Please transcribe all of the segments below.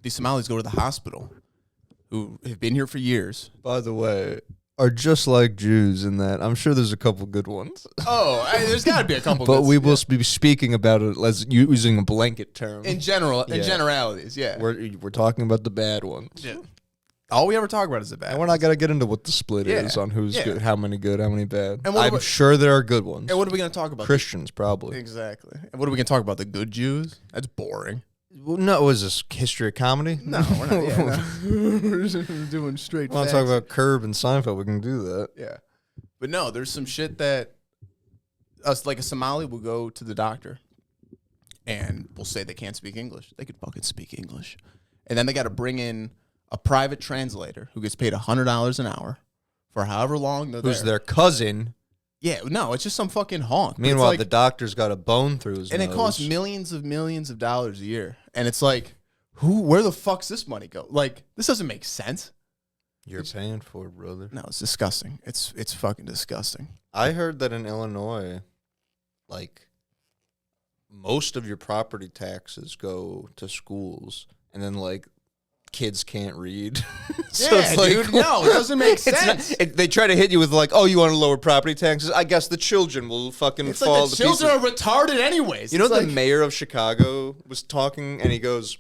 these Somalis go to the hospital who have been here for years. By the way, are just like Jews in that I'm sure there's a couple good ones. Oh, there's got to be a couple. But we will be speaking about it as using a blanket term. In generalities, yeah. We're talking about the bad ones. Yeah. All we ever talk about is the bad. And we're not going to get into what the split is on who's good, how many good, how many bad. And I'm sure there are good ones. And what are we going to talk about? Christians, probably. Exactly. And what are we going to talk about? The good Jews? That's boring. Well, no, is this history of comedy? No, we're not. Yeah, no. We're just doing straight. Want to talk about Curb and Seinfeld? We can do that. Yeah, but no, there's some shit that us, like a Somali, will go to the doctor, and we'll say they can't speak English. They could fucking speak English, and then they got to bring in a private translator who gets paid $100 an hour for however long they're Who's their cousin? Yeah, no, it's just some fucking honk. Meanwhile, like, the doctor's got a bone through his nose. And it costs millions of dollars a year. And it's like, where the fuck's this money go? Like, this doesn't make sense. You're paying for it, brother. No, it's disgusting. It's fucking disgusting. I heard that in Illinois, like, most of your property taxes go to schools, and then, like, kids can't read. So it's like, dude, no, it doesn't make sense. They try to hit you with like, oh, you want to lower property taxes? I guess the children will fucking fall. Like the children are retarded anyways. You know, the mayor of Chicago was talking, and he goes,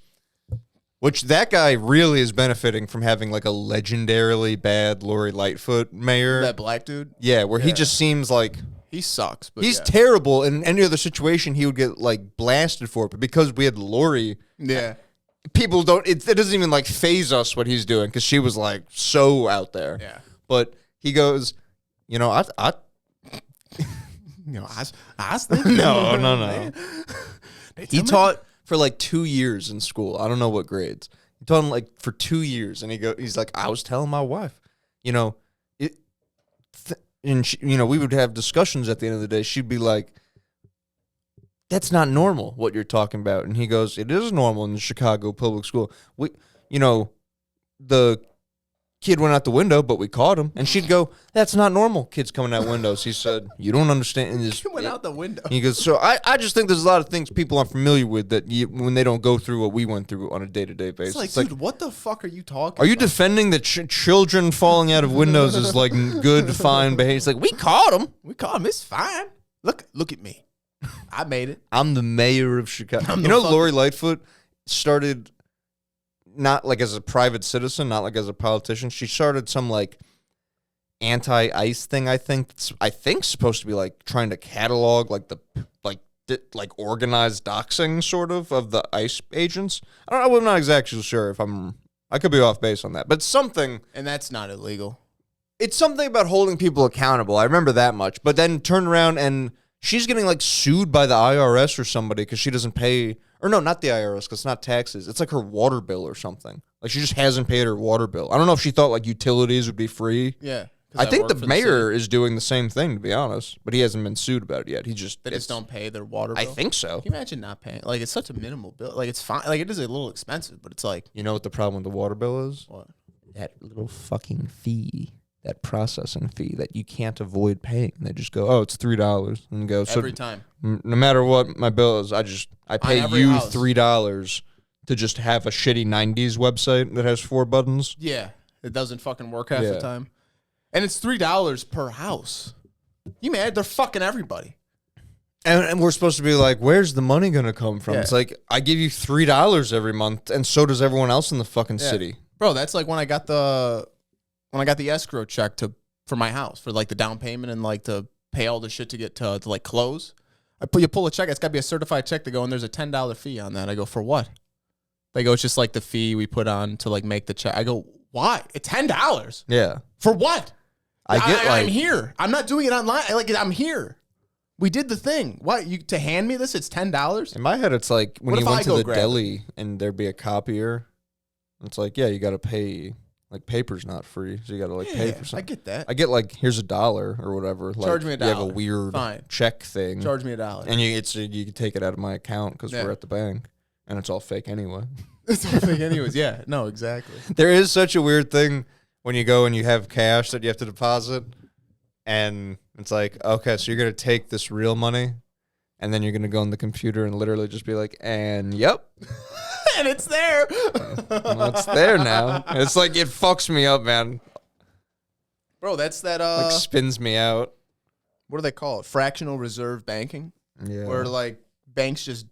which that guy really is benefiting from having like a legendarily bad Lori Lightfoot mayor. That black dude? Yeah, where he just seems like... He sucks. But he's terrible. In any other situation, he would get like blasted for it. But because we had Lori... Yeah. People don't, it doesn't even like phase us what he's doing because she was like so out there. Yeah. But he goes, you know, I think no. He taught for like 2 years in school. I don't know what grades. He taught him like for 2 years, and he's like, I was telling my wife, you know, and she, you know, we would have discussions at the end of the day. She'd be like, that's not normal, what you're talking about. And he goes, it is normal in the Chicago public school. You know, the kid went out the window, but we caught him. And she'd go, that's not normal, kids coming out windows. He said, you don't understand. He went out the window. He goes, so I just think there's a lot of things people aren't familiar with that when they don't go through what we went through on a day-to-day basis. It's like, dude, what the fuck are you talking about? Are you defending that children falling out of windows is like good, fine behavior? It's like, we caught him. It's fine. Look at me. I made it. I'm the mayor of Chicago. You know, Lori Lightfoot started not like as a private citizen, not like as a politician. She started some like anti-ICE thing. I think supposed to be like trying to catalog like like organized doxing sort of the ICE agents. I don't know. I'm not exactly sure if I could be off base on that, but something. And that's not illegal. It's something about holding people accountable. I remember that much. But then turned around and she's getting like sued by the IRS or somebody because she doesn't pay, or no, not the IRS because it's not taxes. It's like her water bill or something. Like she just hasn't paid her water bill. I don't know if she thought like utilities would be free. Yeah. I think the mayor is doing the same thing, to be honest, but he hasn't been sued about it yet. They just don't pay their water bill? I think so. Can you imagine not paying? Like, it's such a minimal bill. Like, it's fine. Like, it is a little expensive, but it's like... You know what the problem with the water bill is? What? That little fucking fee, that processing fee that you can't avoid paying. They just go, oh, it's $3. And go, so every time. No matter what my bill is, I pay you house. $3 to just have a shitty 90s website that has 4 buttons. Yeah. It doesn't fucking work half the time. And it's $3 per house. You mad? They're fucking everybody. And we're supposed to be like, where's the money going to come from? Yeah. It's like, I give you $3 every month, and so does everyone else in the fucking city. Bro, that's like when I got the escrow check for my house, for like the down payment and like to pay all the shit to get to like close. You pull a check, it's got to be a certified check to go, and there's a $10 fee on that. I go, for what? They go, it's just like the fee we put on to like make the check. I go, why? It's $10? Yeah. For what? I'm here. I'm not doing it online. I'm here. We did the thing. What? To hand me this, it's $10? In my head, it's like when you went to the deli and there'd be a copier. It's like, yeah, you got to pay. Like, paper's not free, so you got to like pay for something. I get that. I get like, here's $1 or whatever. Charge me $1. You have a weird check thing. Charge me $1. And you can take it out of my account because we're at the bank, and it's all fake anyway. It's all fake anyways. Yeah. No, exactly. There is such a weird thing when you go and you have cash that you have to deposit, and it's like, okay, so you're going to take this real money, and then you're going to go on the computer and literally just be like, and yep. And it's there. Well, it's there now. It's like it fucks me up, man. Bro, that's that Like spins me out. what do they call it? Fractional reserve banking. Yeah. Where like banks just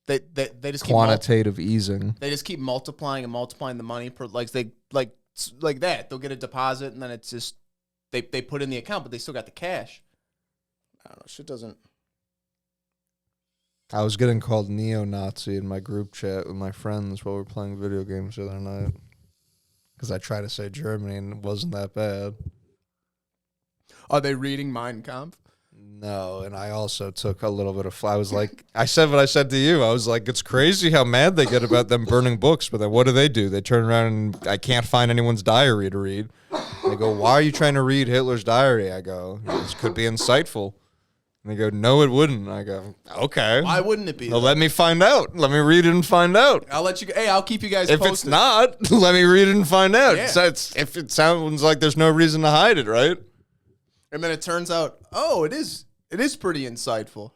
they just Quantitative easing. they just keep multiplying and multiplying the money per like like that. They'll get a deposit and then it's just they put in the account, but they still got the cash. I don't know. Shit doesn't. I was getting called neo-Nazi in my group chat with my friends while we were playing video games the other night. Because I tried to say Germany and it wasn't that bad. Are they reading Mein Kampf? No, and I also took a little bit of... I was like... I said what I said to you. I was like, it's crazy how mad they get about them burning books. But then what do? They turn around and I can't find anyone's diary to read. They go, why are you trying to read Hitler's diary? I go, this could be insightful. And they go, no, it wouldn't. I go, okay. Why wouldn't it be? Well, let me find out. Let me read it and find out. I'll let you. Hey, I'll keep you guys If posted. it's not, let me read it and find out. Yeah. So if it sounds like there's no reason to hide it, right? And then it turns out, oh, it is pretty insightful.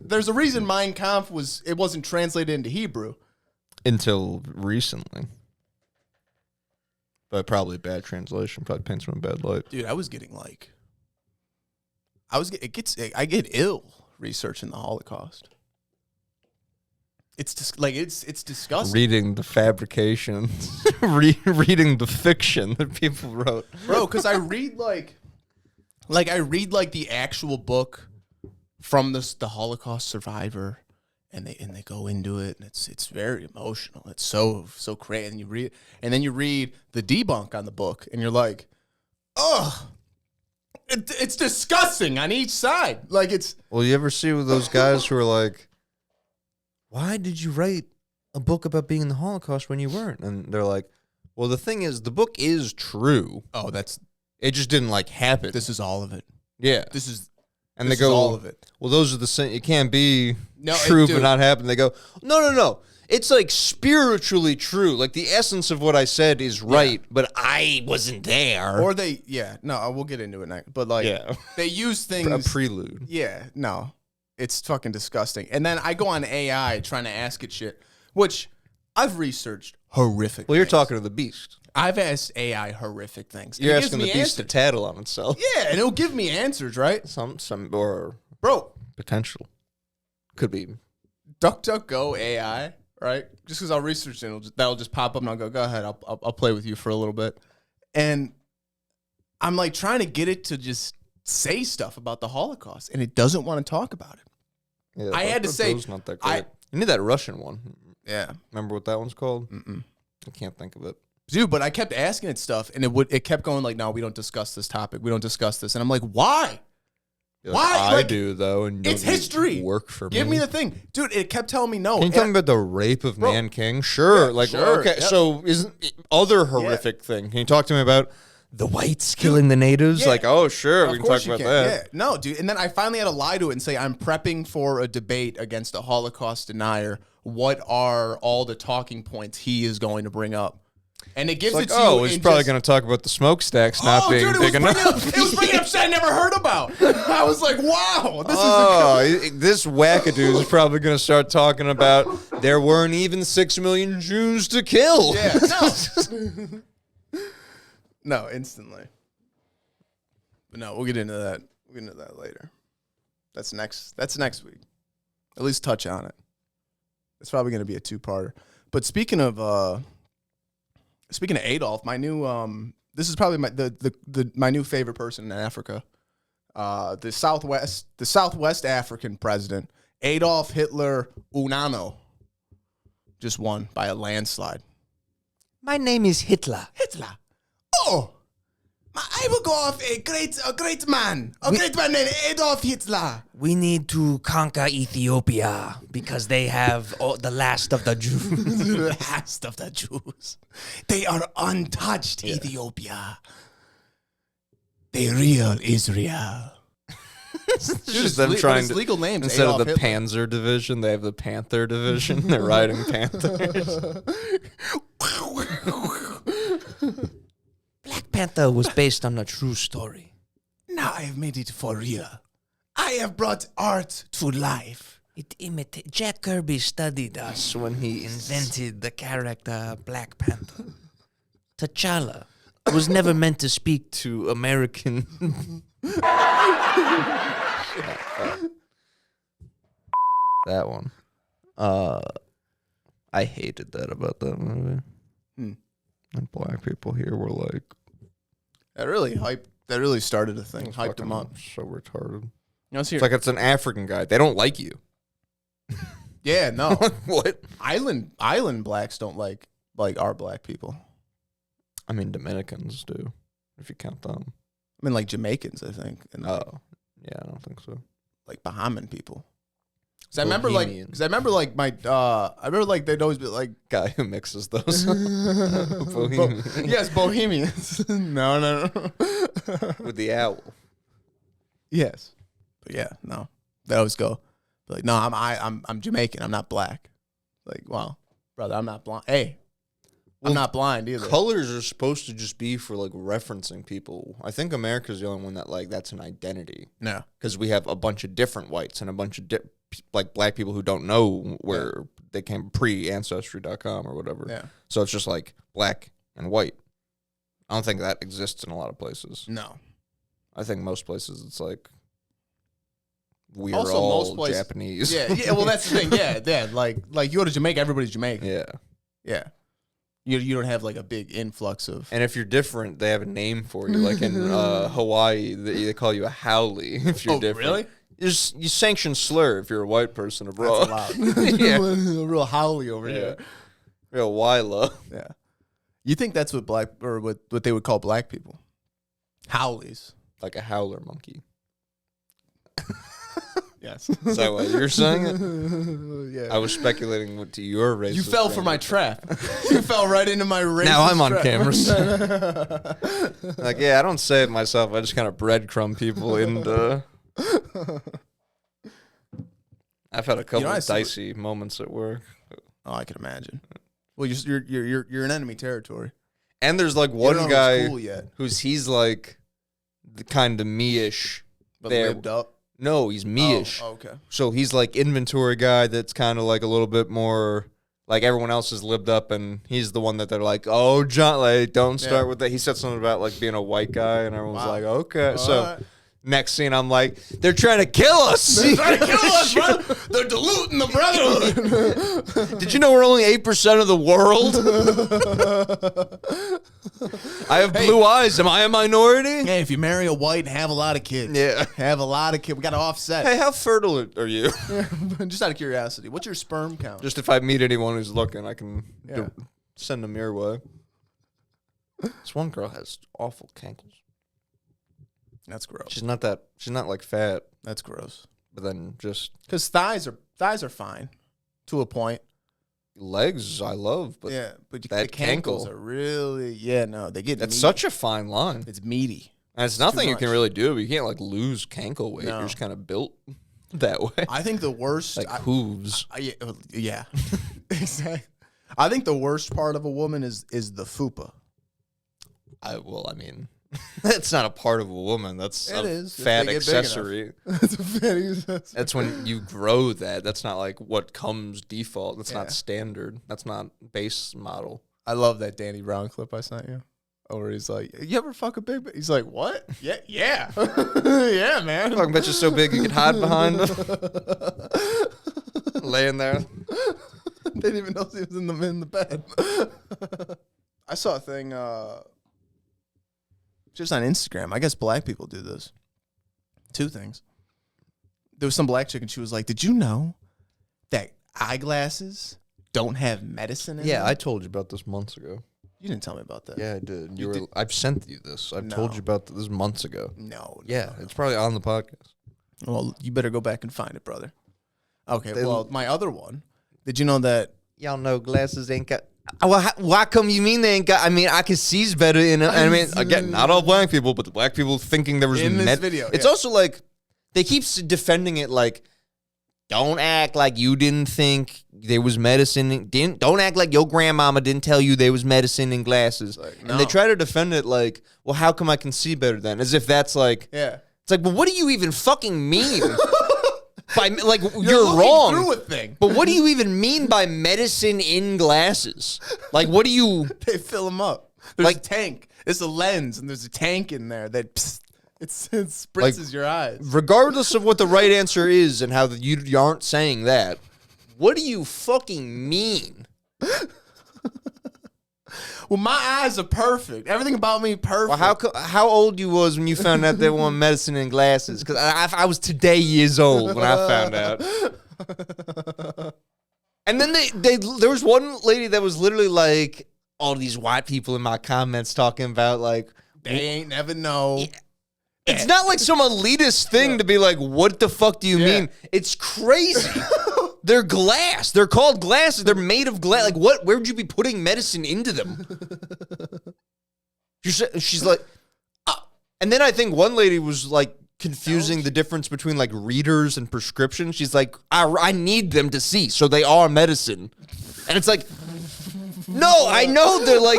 There's a reason Mein Kampf wasn't translated into Hebrew Until recently. But probably a bad translation. Probably paints from a bad light. Dude, I get ill researching the Holocaust. It's just it's disgusting. Reading the fabrication, reading the fiction that people wrote, Bro, because I read like the actual book from the Holocaust survivor, and they go into it, and it's very emotional. It's so crazy, and then you read the debunk on the book, and you're like, ugh. It's disgusting on each side. Like it's. Well, you ever see those guys who are like, why did you write a book about being in the Holocaust when you weren't? And they're like, well, the thing is, the book is true. Oh, it just didn't like happen. This is all of it. Yeah. And they go, all of it. Well, those are the same. It can't be true but not happen. They go, no. It's like spiritually true. Like the essence of what I said is right, but I wasn't there. Or we'll get into it next. But like, they use things. A prelude. Yeah, no. It's fucking disgusting. And then I go on AI trying to ask it shit, which I've researched horrific Well, you're things. talking to the beast. I've asked AI horrific things. You're asking the beast to tattle on itself. Yeah, and it'll give me answers, right? Some or Bro. potential. Could be. DuckDuckGo AI, right? Just because I'll research it, that'll just pop up and I'll go ahead, I'll play with you for a little bit. And I'm like trying to get it to just say stuff about the Holocaust, and it doesn't want to talk about it. Yeah, I had to say, not that great. You need that Russian one. Yeah. Remember what that one's called? Mm-mm. I can't think of it. Dude, but I kept asking it stuff, and it kept going like, no, we don't discuss this topic. We don't discuss this. And I'm like, why? Like, why? I Like, do, though, and it's history. Work for me. Give me the thing. Dude, it kept telling me no. Can you tell me about the rape of Nanking? Sure. Yeah, like, sure. okay, Yep. so isn't other horrific thing? Can you talk to me about the whites killing the natives? Yeah. Like, oh, sure, we Of can course talk you about can. that. Yeah. No, dude. And then I finally had to lie to it and say, I'm prepping for a debate against a Holocaust denier. What are all the talking points he is going to bring up? And it gives It's it like, to you. oh, he's probably going to talk about the smokestacks not being dude, big enough. It was bringing up shit I never heard about. I was like, wow, this is This wackadoo is probably going to start talking about there weren't even 6 million Jews to kill. Yeah, no. No, instantly. But no, we'll get into that. We'll get into that later. That's next week. At least touch on it. It's probably going to be a two-parter. But speaking of Adolf, my new this is probably my new favorite person in Africa. The Southwest African president, Adolf Hitler Unano, just won by a landslide. My name is Hitler. Hitler. Oh, I will go off a great man named Adolf Hitler. We need to conquer Ethiopia because they have the last of the Jews. The last of the Jews. They are untouched, Ethiopia. The real Israel. It's just them trying to, legal names instead Adolf of the Hitler. Panzer Division, they have the Panther Division. They're riding Panthers. Black Panther was based on a true story. Now I have made it for real. I have brought art to life. Jack Kirby studied us when he invented the character Black Panther. T'Challa was never meant to speak to American. That one. I hated that about that movie. And black people here were like, That really started a thing. Hyped them up. So retarded. It's It's like it's an African guy. They don't like you. Yeah, no. What? Island blacks don't like our black people. I mean, Dominicans do, if you count them. I mean, like Jamaicans, I think. And Yeah, I don't think so. like Bahamian people. Because I remember they'd always be like Guy who mixes those. Bohemian. yes, Bohemians. no. With the owl. Yes, but yeah, no. They always go like, no, I'm Jamaican. I'm not black. Like, well, brother, I'm not blind. Hey, I'm not blind either. Colors are supposed to just be for like referencing people. I think America's the only one that like that's an identity. No, because we have a bunch of different whites and a bunch of like black people who don't know where they came pre-ancestry.com or whatever. Yeah. So it's just like black and white. I don't think that exists in a lot of places. No. I think most places it's like we're Also, all most places, Japanese. Yeah. Well, that's the thing. Yeah. Like you go to Jamaica, everybody's Jamaican. Yeah. Yeah. You don't have like a big influx of. And if you're different, they have a name for you. Like in Hawaii, they call you a haole if you're different. Really? You sanction slur if you're a white person abroad. That's allowed. Yeah. A real howley over here. Real wila. Yeah. You think that's what what they would call black people? Howlies. Like a howler monkey. Yes. Is that what you're saying it? Yeah. I was speculating what to your race. You fell for my trap. You fell right into my racist Now I'm on trap. camera. Like, yeah, I don't say it myself. I just kind of breadcrumb people into. I've had a couple of dicey moments at work. Oh, I can imagine. Well, you're in enemy territory. And there's like You one don't know guy who's cool yet, he's like the kind of me-ish. but there. lived up. No, he's me-ish. Oh, okay. So he's like inventory guy that's kind of like a little bit more like everyone else has lived up, and he's the one that they're like, oh, John, like, don't start with that. He said something about like being a white guy, and everyone's like, okay. So next scene, I'm like, they're trying to kill us. They're trying to kill us, bro. They're diluting the brotherhood. Did you know we're only 8% of the world? I have blue eyes. Am I a minority? Hey, if you marry a white, have a lot of kids. Yeah. Have a lot of kids. We got to offset. Hey, how fertile are you? Just out of curiosity, what's your sperm count? Just if I meet anyone who's looking, I can send them your way. This one girl has awful cankles. That's gross. She's not like fat, That's gross. but then just Because thighs are fine to a point. legs I love, but but that the cankles cankle. are really they get that's meaty. such a fine line. It's meaty. And it's nothing you can much. really do. You can't like lose cankle weight. No. You're just kind of built that way. I think the worst Like hooves. yeah. Exactly. I think the worst part of a woman is the fupa. I mean, that's not a part of a woman. That's It a is, if fat they get big enough. accessory. That's a very accessory. That's when you grow that. That's not like what comes default. That's Yeah. not standard. That's not base model. I love that Danny Brown clip I sent you. Where he's like, you ever fuck a big bitch? He's like, what? Yeah. Yeah, man. Fucking bitch is so big you could hide behind them. Laying there. Didn't even know he was in the bed. I saw a thing just on Instagram. I guess black people do this. Two things. There was some black chick and she was like, did you know that eyeglasses don't have medicine in them? Yeah, I told you about this months ago. You didn't tell me about that. Yeah, I did. You did? I've sent you this. I've told No. you about this months ago. No. Yeah, it's probably on the podcast. Well, you better go back and find it, brother. Okay, well, my other one. Did you know that? Y'all know glasses ain't got. Well, why come you mean they ain't got? I mean, I can see better in. I mean, again, not all black people, but the black people thinking there was In this video, It's yeah. also like they keep defending it like, don't act like you didn't think there was medicine. Don't act like your grandmama didn't tell you there was medicine in glasses. Like, And they try to defend it like, well, how come I can see better then? As if that's like, Yeah. it's like, well, what do you even fucking mean? You're wrong. Through a thing. But what do you even mean by medicine in glasses? Like, what do you? They fill them up. There's a tank. It's a lens, and there's a tank in there that it spritzes your eyes. Regardless of what the right answer is and how you aren't saying that, what do you fucking mean? Well, my eyes are perfect. Everything about me perfect. Well, how old you was when you found out they want medicine in glasses? Because I was today years old when I found out. And then there was one lady that was literally like, all these white people in my comments talking about like they ain't never know. It's not like some elitist thing to be like, what the fuck do you mean? It's crazy. They're glass. They're called glasses. They're made of glass. Like, what? Where would you be putting medicine into them? She's like, and then I think one lady was like confusing the difference between like readers and prescriptions. She's like, I need them to see, so they are medicine. And it's like, no, I know they're like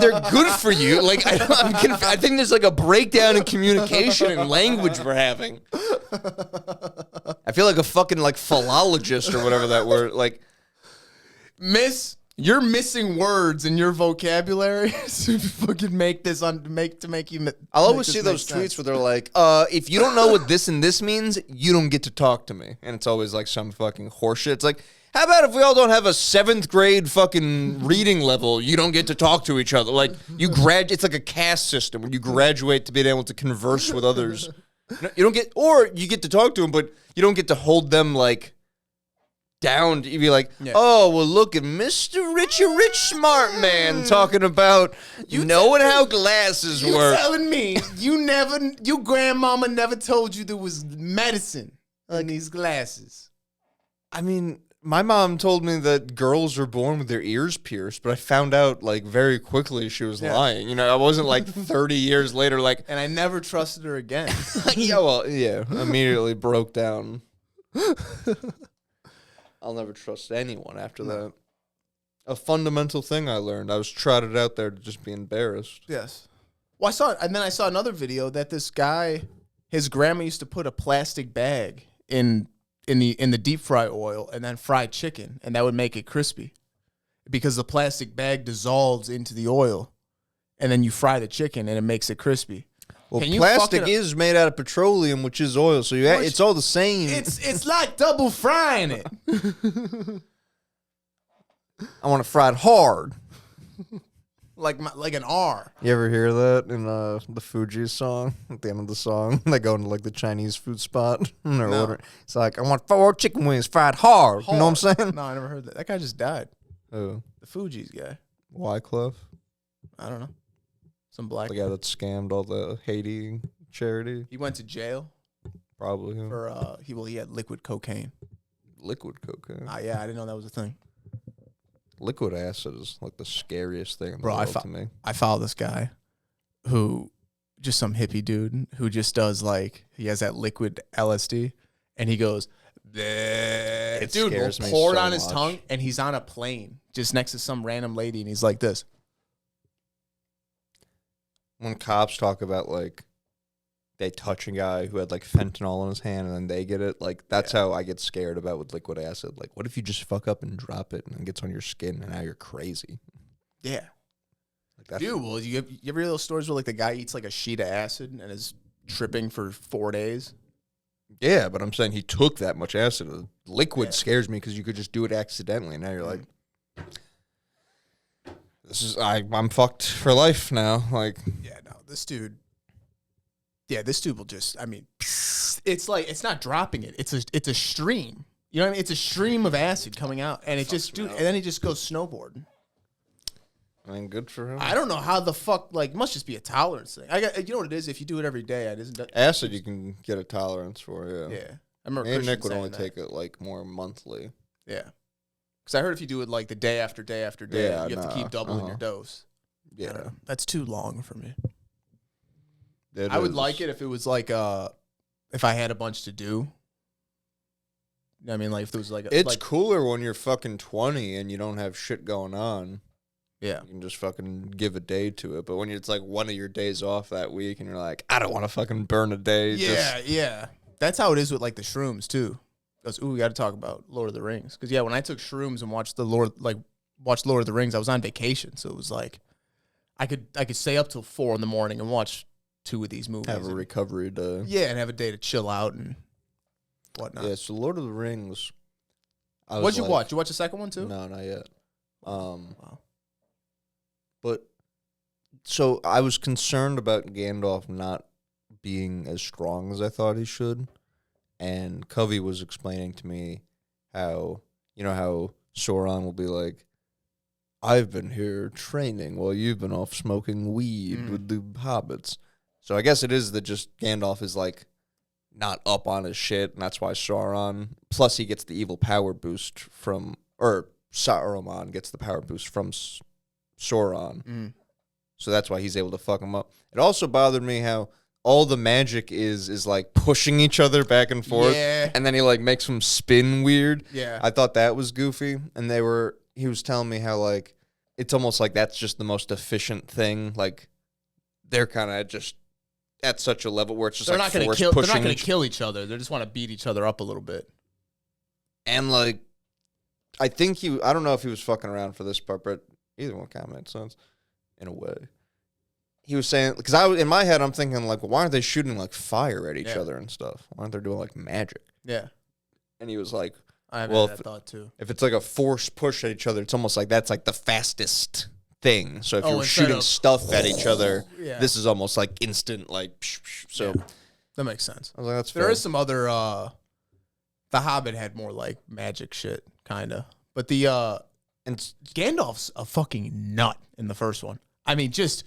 they're good for you. Like, I think there's like a breakdown in communication and language we're having. I feel like a fucking like philologist or whatever that word. Like, Miss, you're missing words in your vocabulary to fucking make this to make you. I'll always see those tweets where they're like, if you don't know what this and this means, you don't get to talk to me. And it's always like some fucking horseshit. It's like, how about if we all don't have a 7th grade fucking reading level, you don't get to talk to each other? Like, it's like a caste system when you graduate to being able to converse with others. You don't get, or you get to talk to them, but you don't get to hold them like down. You'd be like, oh, well, look at Mr. Rich Smart Man talking about knowing how glasses work. You telling me your grandmama never told you there was medicine in these glasses? I mean, my mom told me that girls are born with their ears pierced, but I found out like very quickly she was lying. You know, I wasn't like 30 years later like, and I never trusted her again. Immediately broke down. I'll never trust anyone after that. A fundamental thing I learned. I was trotted out there to just be embarrassed. Yes. Well, I saw another video that this guy, his grandma used to put a plastic bag in the deep fry oil and then fry chicken, and that would make it crispy because the plastic bag dissolves into the oil, and then you fry the chicken and it makes it crispy. Well, plastic is made out of petroleum, which is oil, so it's all the same. It's like double frying it. I want it fried hard. like an R. You ever hear that in the Fugees song? At the end of the song, they go into like the Chinese food spot and they're ordering. It's like, I want 4 chicken wings fried hard. You know what I'm saying? No, I never heard that. That guy just died. Who? The Fugees guy. Wyclef? I don't know. Some black the guy that scammed all the Haiti charity. He went to jail. Probably him. For he had liquid cocaine. Liquid cocaine? Yeah, I didn't know that was a thing. Liquid acid is like the scariest thing in the world to me. I follow this guy who, just some hippie dude who just does like, he has that liquid LSD and he goes, dude, will pour it on his tongue and he's on a plane just next to some random lady and he's like this. When cops talk about like they touch a guy who had like fentanyl in his hand and then they get it, like that's how I get scared about with liquid acid. Like, what if you just fuck up and drop it and it gets on your skin and now you're crazy? Yeah. Like dude, well, you ever hear those stories where like the guy eats like a sheet of acid and is tripping for 4 days? Yeah, but I'm saying he took that much acid. Liquid scares me because you could just do it accidentally. And now you're like, I'm fucked for life now. Like, this dude will just, I mean, it's like, it's not dropping it. It's a stream. You know what I mean? It's a stream of acid coming out and and then he just goes snowboarding. I mean, good for him. I don't know how the fuck, like, must just be a tolerance thing. You know what it is? If you do it every day, it isn't. Acid you can get a tolerance for, yeah. Yeah. I remember me and Nick would only take it like more monthly. Yeah. Because I heard if you do it like the day after day after day, you have to keep doubling your dose. Yeah. That's too long for me. I would like it if it was like, if I had a bunch to do. You know what I mean? Like if there was like it's cooler when you're fucking 20 and you don't have shit going on. Yeah. You can just fucking give a day to it. But when it's like one of your days off that week and you're like, I don't want to fucking burn a day. Yeah, yeah. That's how it is with like the shrooms too. goes, "Ooh, we got to talk about Lord of the Rings." Because yeah, when I took shrooms and watched Lord of the Rings, I was on vacation, so it was like I could stay up till 4 a.m. and watch 2 of these movies. Have a recovery day. Yeah, and have a day to chill out and whatnot. Yeah, so Lord of the Rings. What'd you watch? You watch the second one too? No, not yet. Wow. But so I was concerned about Gandalf not being as strong as I thought he should, and Covey was explaining to me how Sauron will be like, "I've been here training while you've been off smoking weed with the hobbits." So I guess it is that just Gandalf is like not up on his shit, and that's why Sauron. Plus, he gets the evil power boost from, or Saruman gets the power boost from Sauron. So that's why he's able to fuck him up. It also bothered me how all the magic is like pushing each other back and forth, and then he like makes them spin weird. Yeah, I thought that was goofy, and he was telling me how like it's almost like that's just the most efficient thing. Like they're kind of just at such a level where it's just they're not going to kill. They're not going to kill each other. They just want to beat each other up a little bit. And like, I think I don't know if he was fucking around for this part, but either one kind of made sense in a way. He was saying, because in my head I'm thinking like, well, why aren't they shooting like fire at each other and stuff? Why aren't they doing like magic? Yeah. And he was like, I have that thought too. If it's like a forced push at each other, it's almost like that's like the fastest thing. So if you're shooting stuff at each other, this is almost like instant, like, so. That makes sense. I was like, that's fair. There is some other, The Hobbit had more like magic shit, kind of. But and Gandalf's a fucking nut in the first one. I mean, just...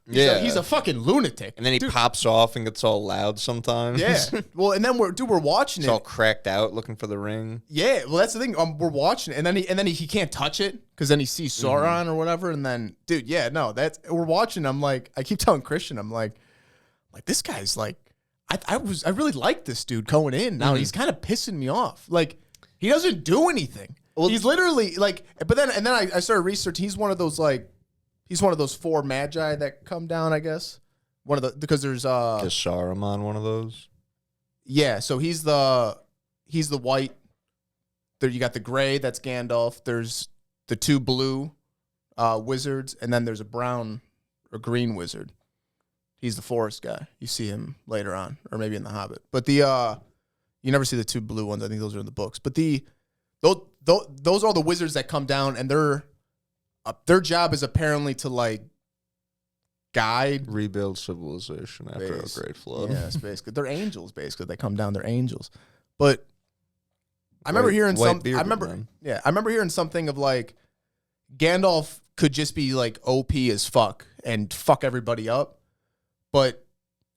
He's a fucking lunatic. And then he pops off and gets all loud sometimes. Yeah. Well, and then we're watching It's all cracked out looking for the ring. Yeah. Well, that's the thing. We're watching it, and then he can't touch it because then he sees Sauron or whatever. And then, dude, we're watching. I'm like, I keep telling Christian, I'm like this guy's like, I really like this dude going in. Now he's kind of pissing me off. Like he doesn't do anything. Well, he's literally like, but then I started researching. He's one of those like. He's one of those 4 magi that come down, I guess. Because there's Is Saruman one of those? Yeah, so he's the white. There you got the gray, that's Gandalf. There's the 2 blue wizards, and then there's a brown or green wizard. He's the forest guy. You see him later on, or maybe in The Hobbit. But you never see the 2 blue ones. I think those are in the books. But those are the wizards that come down, and their job is apparently to like rebuild civilization after a great flood. Yes, basically. They're angels, basically. They come down, they're angels. But I remember hearing I remember hearing something of like Gandalf could just be like OP as fuck and fuck everybody up. But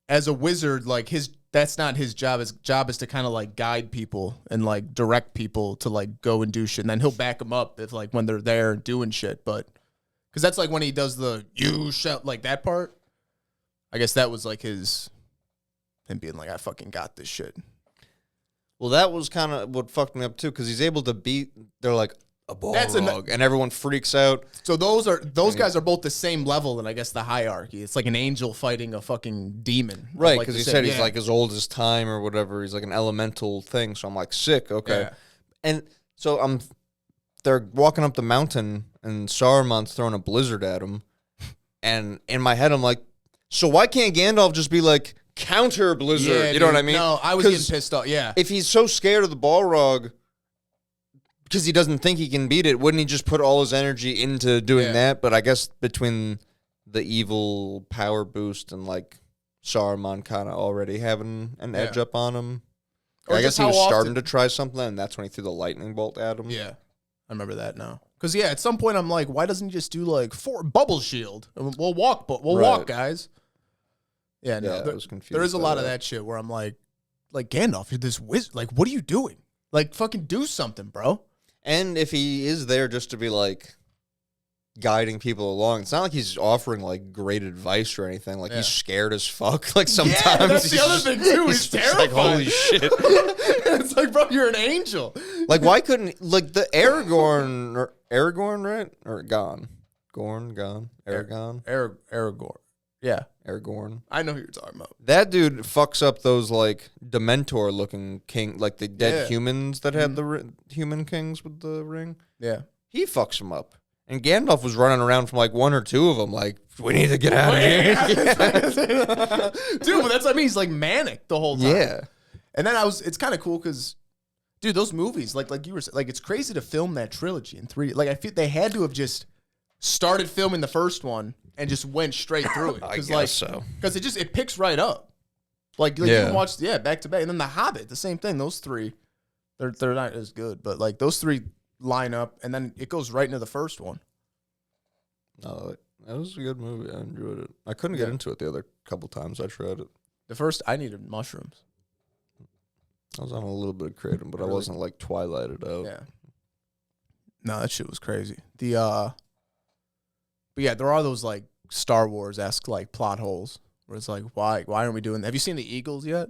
as a wizard, like that's not his job. His job is to kind of like guide people and like direct people to like go and do shit. And then he'll back them up if like when they're there doing shit. But because that's like when he does the you shout like that part. I guess that was like him being like, I fucking got this shit. Well, that was kind of what fucked me up too, because he's able to beat. They're like a Balrog, and everyone freaks out. So those guys are both the same level in, I guess, the hierarchy. It's like an angel fighting a fucking demon, right? Because he said he's like as old as time or whatever. He's like an elemental thing. So I'm like, sick, okay. Yeah. And so they're walking up the mountain, and Saruman's throwing a blizzard at him. And in my head, I'm like, so why can't Gandalf just be like counter blizzard? Yeah, you know what I mean? No, I was getting pissed off. Yeah. If he's so scared of the Balrog because he doesn't think he can beat it, wouldn't he just put all his energy into doing that? But I guess between the evil power boost and like Saruman kind of already having an edge up on him. Or I guess he was starting to try something, and that's when he threw the lightning bolt at him. Yeah. I remember that now. Because, at some point I'm like, why doesn't he just do like 4 bubble shield? We'll walk, walk, guys. Yeah, no. There is a lot of that shit where I'm like Gandalf, you're this wizard. Like, what are you doing? Like, fucking do something, bro. And if he is there just to be like guiding people along, it's not like he's offering like great advice or anything. Like he's scared as fuck. Like sometimes that's the other thing too. He's terrified. Like, holy shit. It's like, bro, you're an angel. Like, why couldn't like the Aragorn, right? Or Gon? Aragon? Yeah. Aragorn. I know who you're talking about. That dude fucks up those like Dementor looking king, like the dead humans that had the human kings with the ring. Yeah. He fucks them up. And Gandalf was running around from like one or two of them, like, we need to get out of here. Dude, but that's what I mean. He's like manic the whole time. Yeah. And then it's kind of cool because, dude, those movies, like you were saying, like, it's crazy to film that trilogy in 3D. Like, I feel they had to have just started filming the first one and just went straight through it. I guess like, so. Because it picks right up. Like you can watch, back to back. And then The Hobbit, the same thing. Those three, they're not as good, but like those three line up, and then it goes right into the first one. No, that was a good movie. I enjoyed it. I couldn't get into it the other couple times I tried it. The first, I needed mushrooms. I was on a little bit of kratom, but I wasn't like Twilighted out. Yeah. No, that shit was crazy. But yeah, there are those like Star Wars-esque like plot holes where it's like, why aren't we doing that? Have you seen the Eagles yet?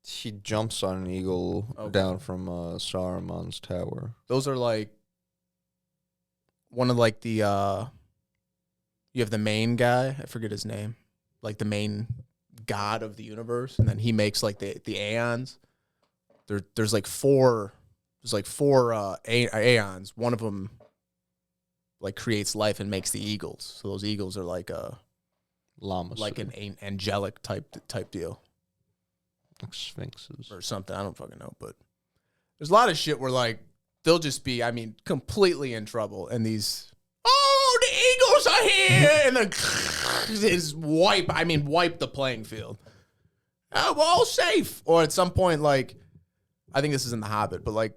He jumps on an eagle down from Saruman's tower. Those are like one of like the you have the main guy, I forget his name, like the main god of the universe, and then he makes like the aeons. There's like four aeons. One of them like creates life and makes the eagles. So those eagles are like llamas, like an angelic type deal. Like sphinxes or something. I don't fucking know, but there's a lot of shit where like they'll just be, I mean, completely in trouble, and these the Eagles are here, and then is wipe the playing field. Oh, we're all safe. Or at some point, like I think this is in The Hobbit, but like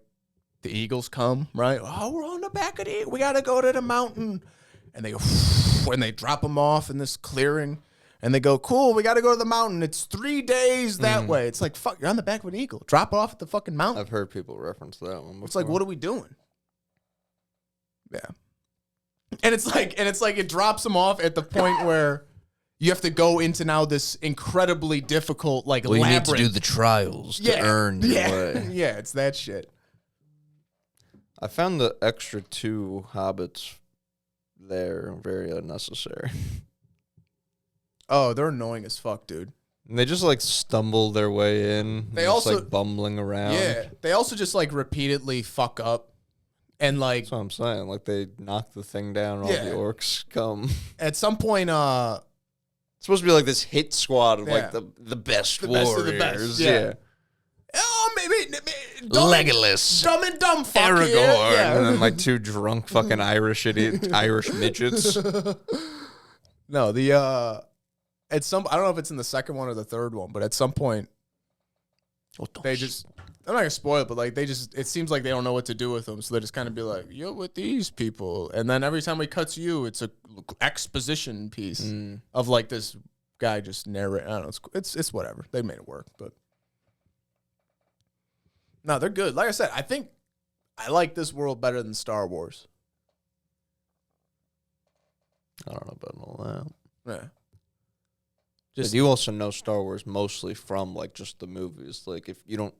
the Eagles come, right? Oh, we're on the back of the Eagle. We gotta go to the mountain, and they go and they drop them off in this clearing. And they go, cool, we got to go to the mountain. It's 3 days that way. It's like, fuck, you're on the back of an eagle. Drop off at the fucking mountain. I've heard people reference that one before. It's like, what are we doing? Yeah. And it's like it drops them off at the point where you have to go into now this incredibly difficult, like, labyrinth. You need to do the trials to earn your way. Yeah, it's that shit. I found the extra 2 hobbits there very unnecessary. Oh, they're annoying as fuck, dude. And they just like stumble their way in. They just, also like bumbling around. Yeah, they also just like repeatedly fuck up, and like that's what I'm saying. Like they knock the thing down, and all the orcs come. At some point, it's supposed to be like this hit squad of like the best warriors. Best of the best. Yeah. Oh, maybe Legolas, dumb and dumb, fuck Aragorn, yeah. and then like 2 drunk fucking Irish midgets. No, at some, I don't know if it's in the second one or the third one, but at some point, they just, I'm not gonna spoil it, but like it seems like they don't know what to do with them, so they just kind of be like, you're with these people, and then every time we cut to you, it's a exposition piece of like this guy just narrating. I don't know, it's whatever. They made it work, but no, they're good. Like I said, I think I like this world better than Star Wars. I don't know about all that. Yeah. Just you also know Star Wars mostly from like just the movies. Like if you don't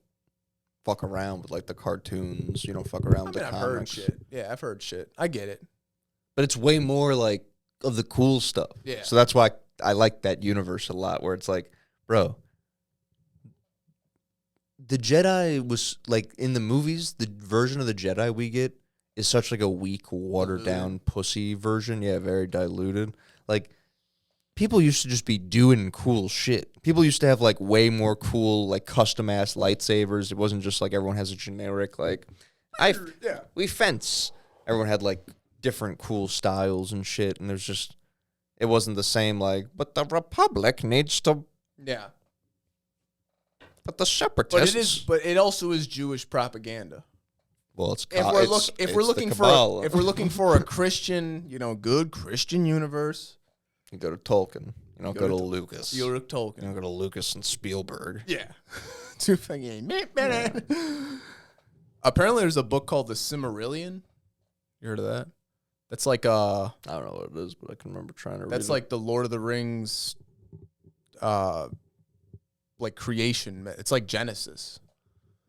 fuck around with like the cartoons, you don't fuck around with the comics. I've heard shit. Yeah, I've heard shit. I get it. But it's way more like of the cool stuff. Yeah. So that's why I like that universe a lot, where it's like, bro, the Jedi was like in the movies, the version of the Jedi we get is such like a weak, watered down pussy version. Yeah, very diluted. Like people used to just be doing cool shit. People used to have like way more cool, like custom ass lightsabers. It wasn't just like everyone has a generic like we fence. Everyone had like different cool styles and shit, and it wasn't the same like, but the Republic needs to but the separatists. But it also is Jewish propaganda. Well, it's if we're looking for a Christian, good Christian universe, you go to Tolkien. You don't go to Lucas. You go to Tolkien. You don't go to Lucas and Spielberg. Yeah. Too fucking. Apparently, there's a book called The Silmarillion. You heard of that? That's like I don't know what it is, but I can remember trying to read it. That's like the Lord of the Rings, like creation. It's like Genesis.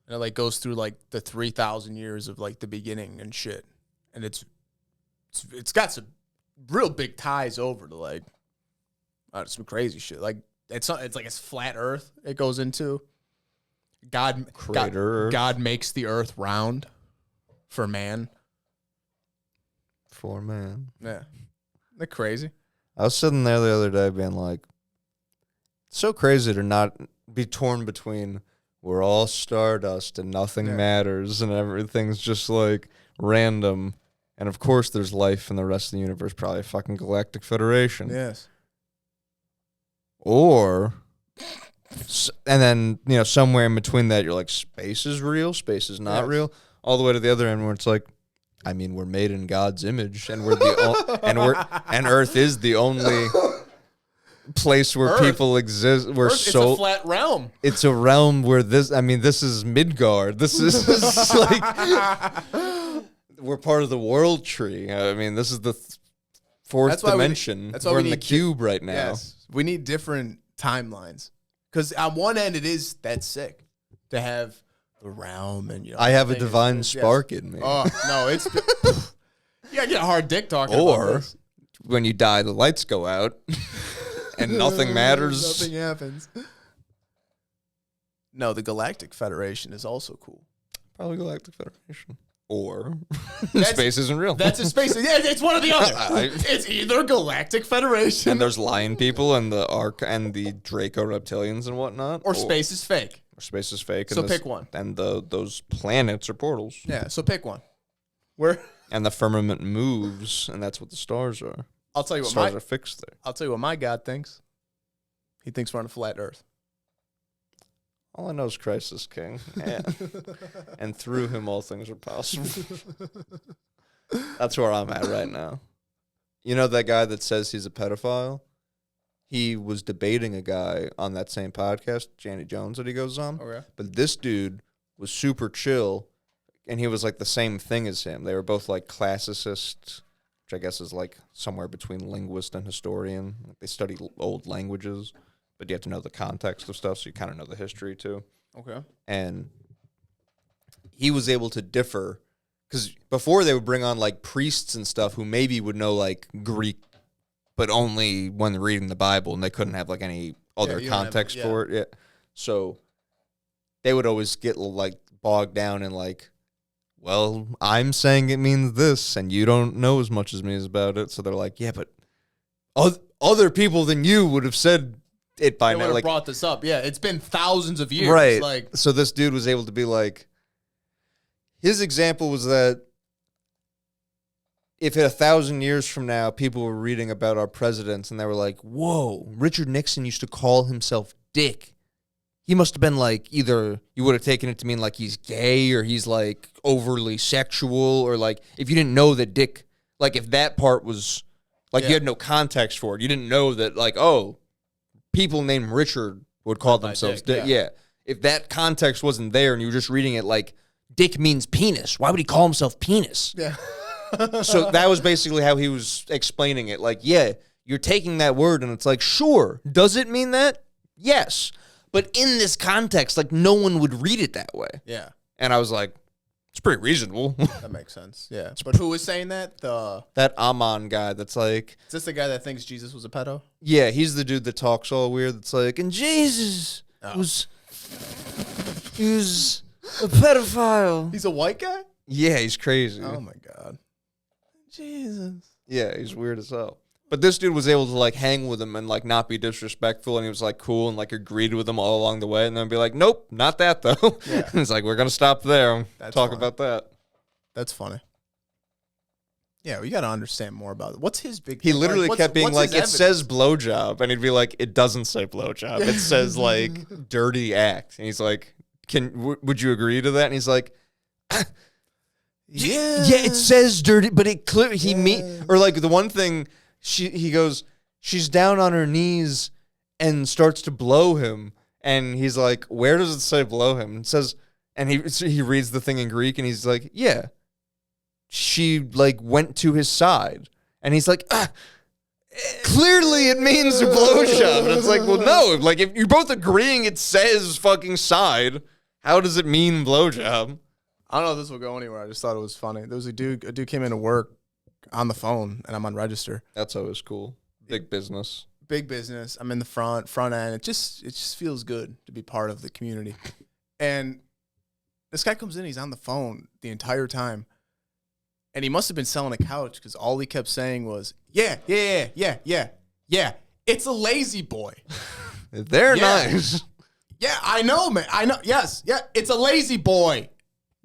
And it like goes through like the 3,000 years of like the beginning and shit. And it's got some real big ties over to like some crazy shit. Like it's like it's flat Earth. It goes into God makes the Earth round for man. For man. Yeah, they're crazy. I was sitting there the other day being like, it's so crazy to not be torn between we're all stardust and nothing matters and everything's just like random. And of course there's life in the rest of the universe, probably a fucking galactic federation. Yes. Or, and then, you know, somewhere in between that, you're like, space is real, space is not real. All the way to the other end where it's like, I mean, we're made in God's image, and we're the and Earth is the only place where people exist. We're it's a flat realm. It's a realm where this is Midgard. This is like we're part of the world tree. I mean, this is the fourth dimension. We're in the cube right now. Yes. We need different timelines. Because on one end, that's sick to have the realm and, you know. I have a divine spark in me. Oh, no, it's... you gotta get a hard dick talking or, about this. When you die, the lights go out and nothing matters. Nothing happens. No, the Galactic Federation is also cool. Probably Galactic Federation. Or space isn't real. That's a space. Yeah, it's one or the other. It's either Galactic Federation. And there's lion people and the Ark and the Draco reptilians and whatnot. Or space is fake. Or space is fake. So pick one. And those planets are portals. Yeah, so pick one. And the firmament moves, and that's what the stars are. I'll tell you what stars are fixed there. I'll tell you what my God thinks. He thinks we're on a flat Earth. All I know is Christ is king, and through him all things are possible. That's where I'm at right now. You know that guy that says he's a pedophile? He was debating a guy on that same podcast, Janny Jones, that he goes on. Okay. But this dude was super chill, and he was like the same thing as him. They were both like classicists, which I guess is like somewhere between linguist and historian. They study old languages. But you have to know the context of stuff, so you kind of know the history, too. Okay. And he was able to differ, because before they would bring on, like, priests and stuff who maybe would know, like, Greek, but only when they're reading the Bible, and they couldn't have, like, any other context for it. Yeah. So they would always get, like, bogged down in, like, well, I'm saying it means this, and you don't know as much as me about it. So they're like, yeah, but other people than you would have said it by now. Like, brought this up. Yeah, it's been thousands of years. Right. Like, so this dude was able to be like, his example was that if 1,000 years from now people were reading about our presidents and they were like, whoa, Richard Nixon used to call himself Dick. He must have been like, either you would have taken it to mean like he's gay or he's like overly sexual, or like if you didn't know that Dick, like if that part was like you had no context for it. You didn't know that like, oh, people named Richard would call themselves Dick. Yeah. If that context wasn't there and you were just reading it like Dick means penis, why would he call himself penis? Yeah. So that was basically how he was explaining it. Like, yeah, you're taking that word and it's like, sure, does it mean that? Yes. But in this context, like no one would read it that way. Yeah. And I was like, it's pretty reasonable. That makes sense. Yeah. But who was saying that? That Amon guy that's like... Is this the guy that thinks Jesus was a pedo? Yeah, he's the dude that talks all weird that's like, and Jesus was a pedophile. He's a white guy? Yeah, he's crazy. Oh my God. Jesus. Yeah, he's weird as hell. But this dude was able to like hang with him and like not be disrespectful, and he was like cool and like agreed with him all along the way, and then be like, nope, not that though. Yeah. It's like, we're gonna stop there and talk about that. That's funny. Yeah, we gotta understand more about it. What's his big? He literally kept being like, it says blowjob, and he'd be like, it doesn't say blowjob. It says like dirty act, and he's like, would you agree to that? And he's like, yeah, it says dirty, but it clearly or like the one thing. He goes, she's down on her knees and starts to blow him. And he's like, where does it say blow him? It says, and he reads the thing in Greek and he's like, yeah. She like went to his side. And he's like, clearly it means a blowjob. And it's like, well, no. Like if you're both agreeing it says fucking side, how does it mean blowjob? I don't know if this will go anywhere. I just thought it was funny. There was a dude came into work on the phone, and I'm on register. That's always cool. Big business. Big business. I'm in the front end. It just feels good to be part of the community. And this guy comes in. He's on the phone the entire time, and he must have been selling a couch because all he kept saying was, "Yeah. It's a lazy boy." They're nice. Yeah, I know, man. I know. Yes, yeah. It's a lazy boy.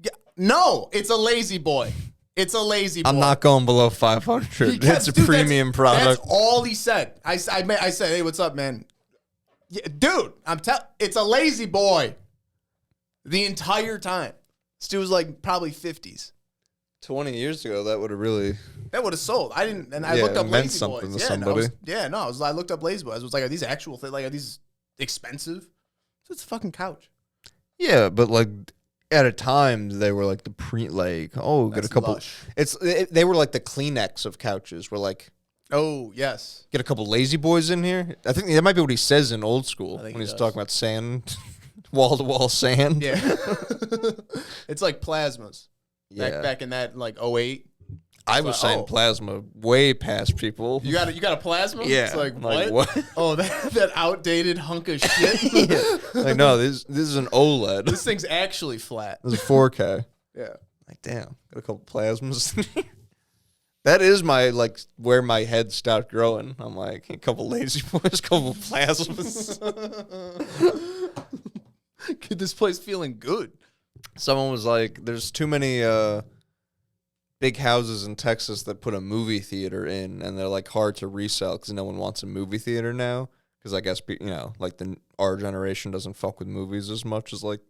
Yeah, no, it's a lazy boy. It's a lazy boy. I'm not going below 500. It's a premium product. That's all he said. I said, "Hey, what's up, man?" Yeah, dude, it's a lazy boy. The entire time. This dude was like probably 50s. 20 years ago, that would have sold. I didn't, and I looked up meant lazy something boys. to somebody. I looked up lazy boys. I was like, are these actual things? Like, are these expensive? So it's a fucking couch. Yeah, but like at a time they were like get a couple. Lush. They were like the Kleenex of couches. We're like, oh yes, get a couple lazy boys in here. I think that might be what he says in Old School when he's talking about sand, wall to wall sand. Yeah, it's like plasmas. Yeah, back in that like 08. I was saying plasma way past people. You got a plasma? Yeah. It's like what? Oh, that outdated hunk of shit. Yeah. Like, no, this is an OLED. This thing's actually flat. This is 4K. Yeah. Like, damn, got a couple plasmas. That is where my head stopped growing. I'm like, a couple lazy boys, a couple plasmas. Get this place feeling good. Someone was like, there's too many big houses in Texas that put a movie theater in, and they're like hard to resell because no one wants a movie theater now. Because I guess like our generation doesn't fuck with movies as much as like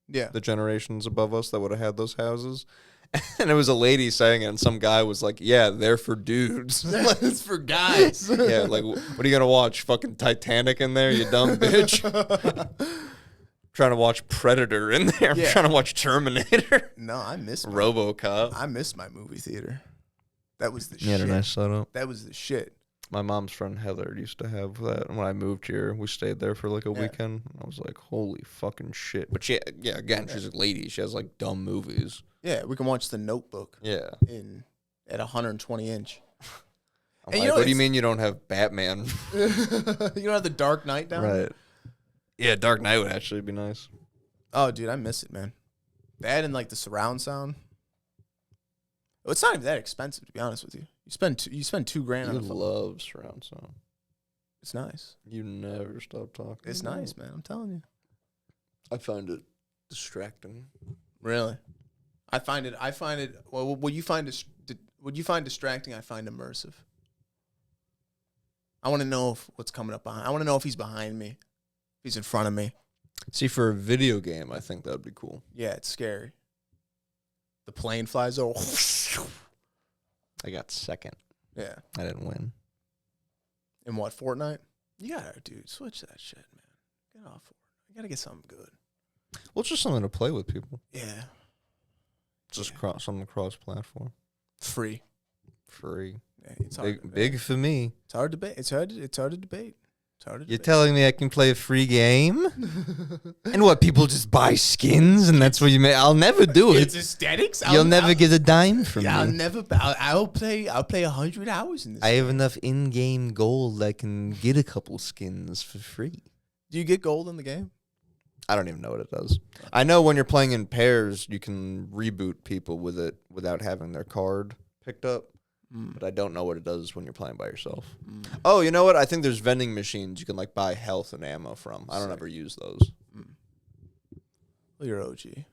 the generations above us that would have had those houses. And it was a lady saying it, and some guy was like, "Yeah, they're for dudes. It's for guys." Yeah, like what are you gonna watch? Fucking Titanic in there, you dumb bitch. Trying to watch Predator in there. I'm trying to watch Terminator. No, I miss RoboCop. I miss my movie theater. That was the shit. You had a nice setup. That was the shit. My mom's friend Heather used to have that. And when I moved here, we stayed there for like a weekend. And I was like, holy fucking shit. But again, she's a lady. She has like dumb movies. Yeah, we can watch The Notebook. Yeah. At 120 inch. I'm like, what do you mean you don't have Batman? You don't have The Dark Knight down? Right. Yeah, Dark Knight would actually be nice. Oh, dude, I miss it, man. That and like the surround sound. Well, it's not even that expensive, to be honest with you. You spend $2,000 on a phone. Love surround sound. It's nice. You never stop talking. It's nice, man. I'm telling you. I find it distracting. Really? I find it. Well, what you find distracting, I find immersive. I want to know what's coming up behind. I want to know if he's behind me. He's in front of me. See, for a video game, I think that would be cool. Yeah, it's scary. The plane flies over. I got second. Yeah. I didn't win. In what, Fortnite? You gotta, dude, switch that shit, man. Get off Fortnite. You gotta get something good. Well, it's just something to play with people. Yeah. Just something cross-platform. Free. Yeah, it's hard big for me. It's hard to debate. It's hard to debate. You're telling me I can play a free game? And what, people just buy skins and that's what you make? I'll never do it. It's aesthetics. You'll never get a dime from me. I'll play 100 hours in this. I have enough in-game gold I can get a couple skins for free. Do you get gold in the game? I don't even know what it does. I know when you're playing in pairs, you can reboot people with it without having their card picked up. But I don't know what it does when you're playing by yourself. Oh, you know what? I think there's vending machines you can like buy health and ammo from. I don't ever use those. Well, you're OG.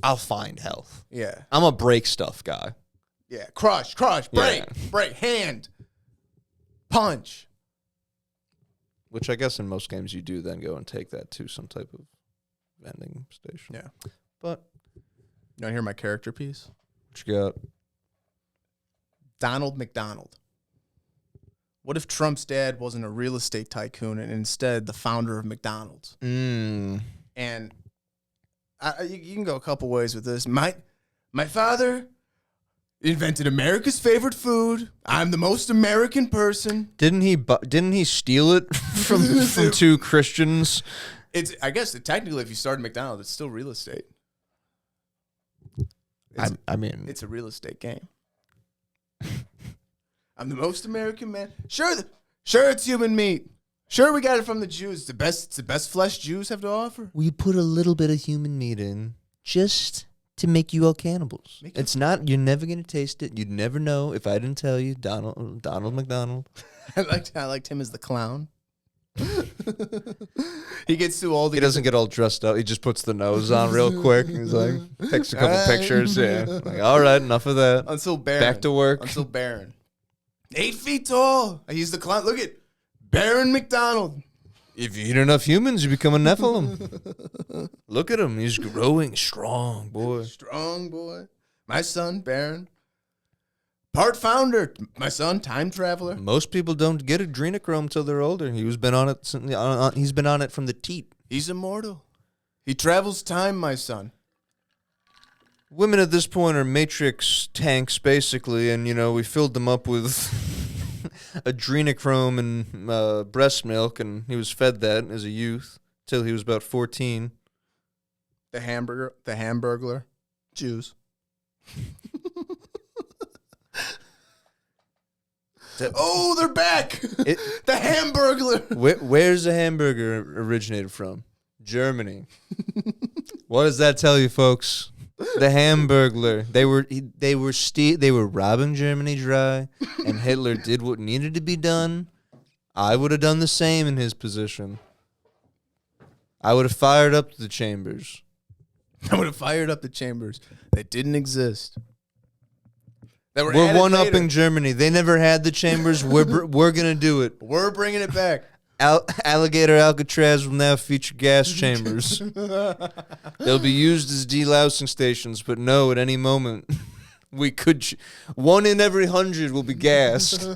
I'll find health. Yeah. I'm a break stuff guy. Yeah. Crush, break, hand, punch. Which I guess in most games you do then go and take that to some type of vending station. Yeah. But you want to hear my character piece? What you got? Donald McDonald. What if Trump's dad wasn't a real estate tycoon and instead the founder of McDonald's? And you can go a couple ways with this. My father invented America's favorite food. I'm the most American person. Didn't he steal it from two Christians? I guess technically, if you started McDonald's, it's still real estate. I mean, it's a real estate game. I'm the most American man. Sure, it's human meat. Sure, we got it from the Jews. It's the best flesh Jews have to offer. We put a little bit of human meat in just to make you all cannibals. It's not. You're never gonna taste it. You'd never know if I didn't tell you. Donald McDonald. I liked him as the clown. He gets too old. He doesn't get all dressed up. He just puts the nose on real quick. He's like, takes a couple pictures. Yeah. Like, all right, enough of that. Until Baron. Back to work. Until Baron. 8 feet tall. He's the clown. Look at Baron McDonald. If you eat enough humans, you become a Nephilim. Look at him. He's growing strong, boy. Strong boy. My son, Baron. Part founder. My son, time traveler. Most people don't get adrenochrome till they're older. He's been on it. He's been on it from the teat. He's immortal. He travels time, my son. Women at this point are matrix tanks, basically, and, we filled them up with adrenochrome and breast milk, and he was fed that as a youth till he was about 14. The Hamburglar, Jews. Oh, they're back! The Hamburglar. Where's the hamburger originated from? Germany. What does that tell you, folks? The Hamburglar. They were robbing Germany dry, and Hitler did what needed to be done. I would have done the same in his position. I would have fired up the chambers. That didn't exist. We're one-upping Germany. They never had the chambers. We're gonna do it. We're bringing it back. Alligator Alcatraz will now feature gas chambers. They'll be used as delousing stations, but no, at any moment, we could... 1 in every 100 will be gassed.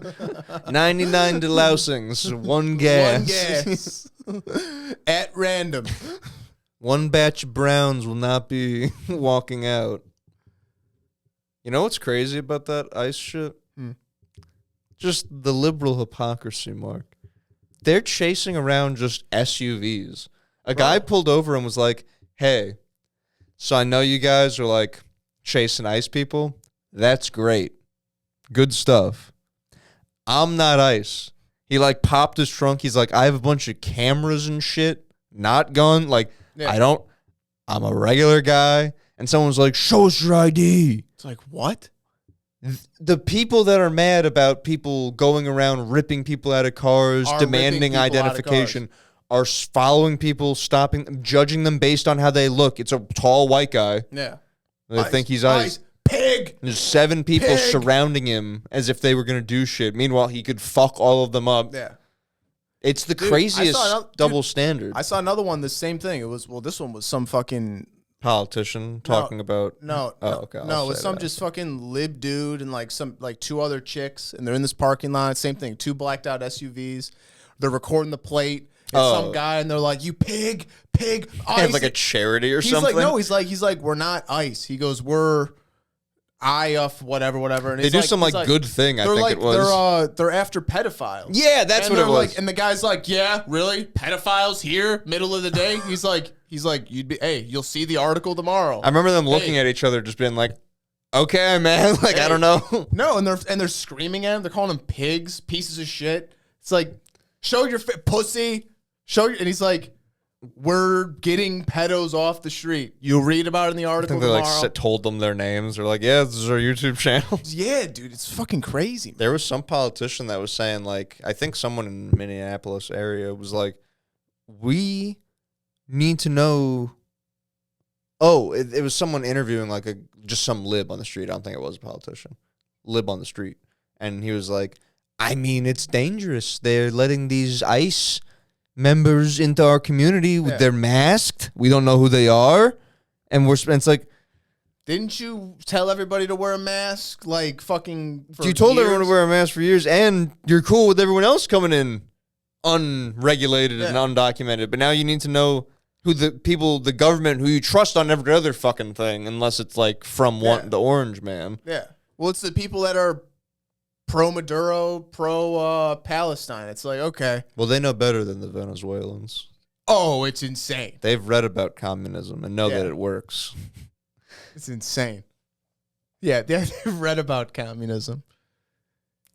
99 delousings, 1 gas. At random. 1 batch of browns will not be walking out. You know what's crazy about that ICE shit? Just the liberal hypocrisy, Mark. They're chasing around just SUVs. A guy pulled over and was like, hey, so I know you guys are like chasing ICE people. That's great. Good stuff. I'm not ICE. He like popped his trunk. He's like, I have a bunch of cameras and shit. Not gun. Like, yeah. I'm a regular guy. And someone's like, show us your ID. It's like, what? The people that are mad about people going around ripping people out of cars, demanding identification, are following people, stopping them, judging them based on how they look. It's a tall white guy. Yeah. They think he's ICE. Pig. There's 7 people surrounding him as if they were going to do shit. Meanwhile, he could fuck all of them up. Yeah. It's the craziest double standard. I saw another one, the same thing. It was, this one was some fucking... politician talking about... No, it was some just fucking lib dude and like 2 other chicks, and they're in this parking lot. Same thing, 2 blacked out SUVs. They're recording the plate. And some guy, and they're like, you pig, ICE. Have like a charity or something? He's like, we're not ICE. He goes, we're IF, whatever. And they do some good thing, I think it was. They're after pedophiles. Yeah, that's what it was. And the guy's like, yeah, really? Pedophiles here, middle of the day? He's like, you'll see the article tomorrow. I remember them looking at each other, just being like, okay, man, like, I don't know. No, and they're screaming at him. They're calling him pigs, pieces of shit. It's like, show your pussy. And he's like, we're getting pedos off the street. You'll read about it in the article tomorrow. I think they told them their names. They're like, yeah, this is our YouTube channel. Yeah, dude, it's fucking crazy. Man. There was some politician that was saying, like, I think someone in Minneapolis area was like, we need to know. Oh, it was someone interviewing like just some lib on the street. I don't think it was a politician. Lib on the street. And he was like, I mean, it's dangerous. They're letting these ICE members into our community. They're masked. We don't know who they are. And it's like, didn't you tell everybody to wear a mask? Like fucking for you told everyone to wear a mask for years, and you're cool with everyone else coming in unregulated and undocumented. But now you need to know who the government who you trust on every other fucking thing, unless it's like from the orange man. Yeah. Well, it's the people that are pro-Maduro, pro-Palestine. It's like, okay. Well, they know better than the Venezuelans. Oh, it's insane. They've read about communism and know that it works. It's insane. Yeah, they've read about communism.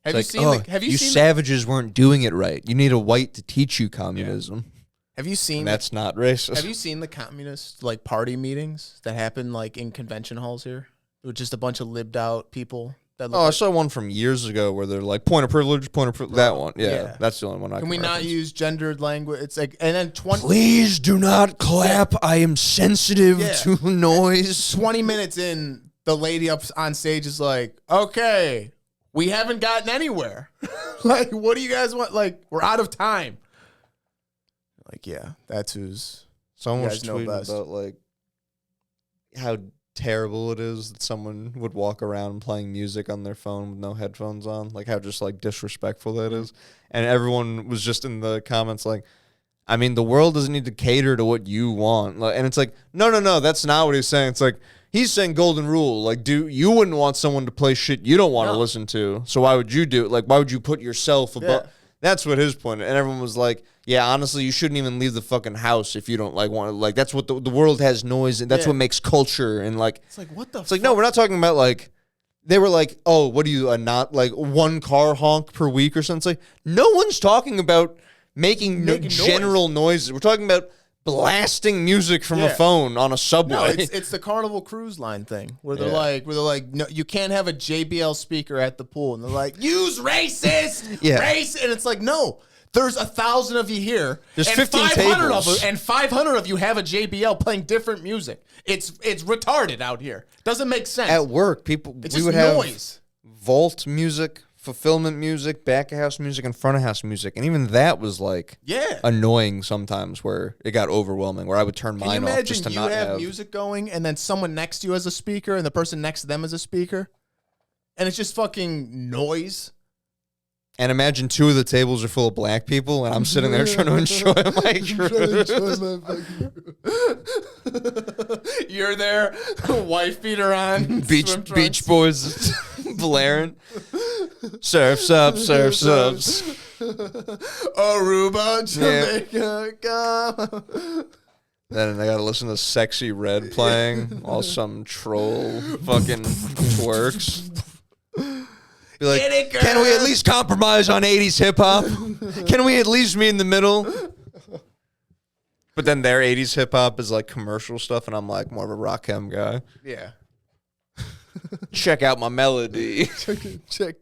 Have It's you like, seen? Have you you seen? savages weren't doing it right. You need a white to teach you communism. Have you seen? And that's not racist. Have you seen the communist like party meetings that happen like in convention halls here with just a bunch of libbed out people? That look I saw one from years ago where they're like point of privilege. That one, yeah, that's the only one I Can we not reference. use gendered language? It's like, and then 20 Please do not clap. I am sensitive Yeah. to noise. 20 minutes in, the lady up on stage is like, okay, we haven't gotten anywhere. Like, what do you guys want? Like, we're out of time. Like, yeah, that's who's. Someone You was guys know tweeting best. about like how terrible it is that someone would walk around playing music on their phone with no headphones on. Like how just like disrespectful that is. And everyone was just in the comments like, I mean, the world doesn't need to cater to what you want. Like, and it's like, no, that's not what he's saying. It's like he's saying golden rule. Like, you wouldn't want someone to play shit you don't want to listen to. So why would you do it? Like, why would you put yourself above? Yeah. That's what his point. And everyone was like, yeah, honestly, you shouldn't even leave the fucking house if you don't like want to. Like, that's what the world has noise, and that's what makes culture. And like, It's like, what the it's like, no, we're not talking about like. They were like, oh, what are you, not like one car honk per week or something? It's like, no one's talking about making general noises. We're talking about blasting music from a phone on a subway. No, it's the Carnival Cruise Line thing where they're like, no, you can't have a JBL speaker at the pool, and they're like, use racist, race, and it's like, no, there's 1,000 of you here, There's and 15 500 tables, and 500 of you have a JBL playing different music. It's retarded out here. Doesn't make sense. At work, people, It's we just would have noise. vault music, fulfillment music, back of house music, and front of house music, and even that was like annoying sometimes, where it got overwhelming. Where I would turn mine off just to not have. Can you imagine you have music going, and then someone next to you has a speaker, and the person next to them has a speaker, and it's just fucking noise. And imagine two of the tables are full of black people, and I'm sitting there trying to enjoy my cruise. You're there, wife beater on, Beach Boys blaring. Surfs up, surfs up. Aruba, Jamaica, go. Then I gotta listen to Sexy Red playing while some troll fucking twerks. Be like, Get it, girl. can we at least compromise on 80s hip hop? Can we at least meet in the middle? But then their 80s hip hop is like commercial stuff, and I'm like more of a Rakim guy. Yeah. Check out my melody. Check.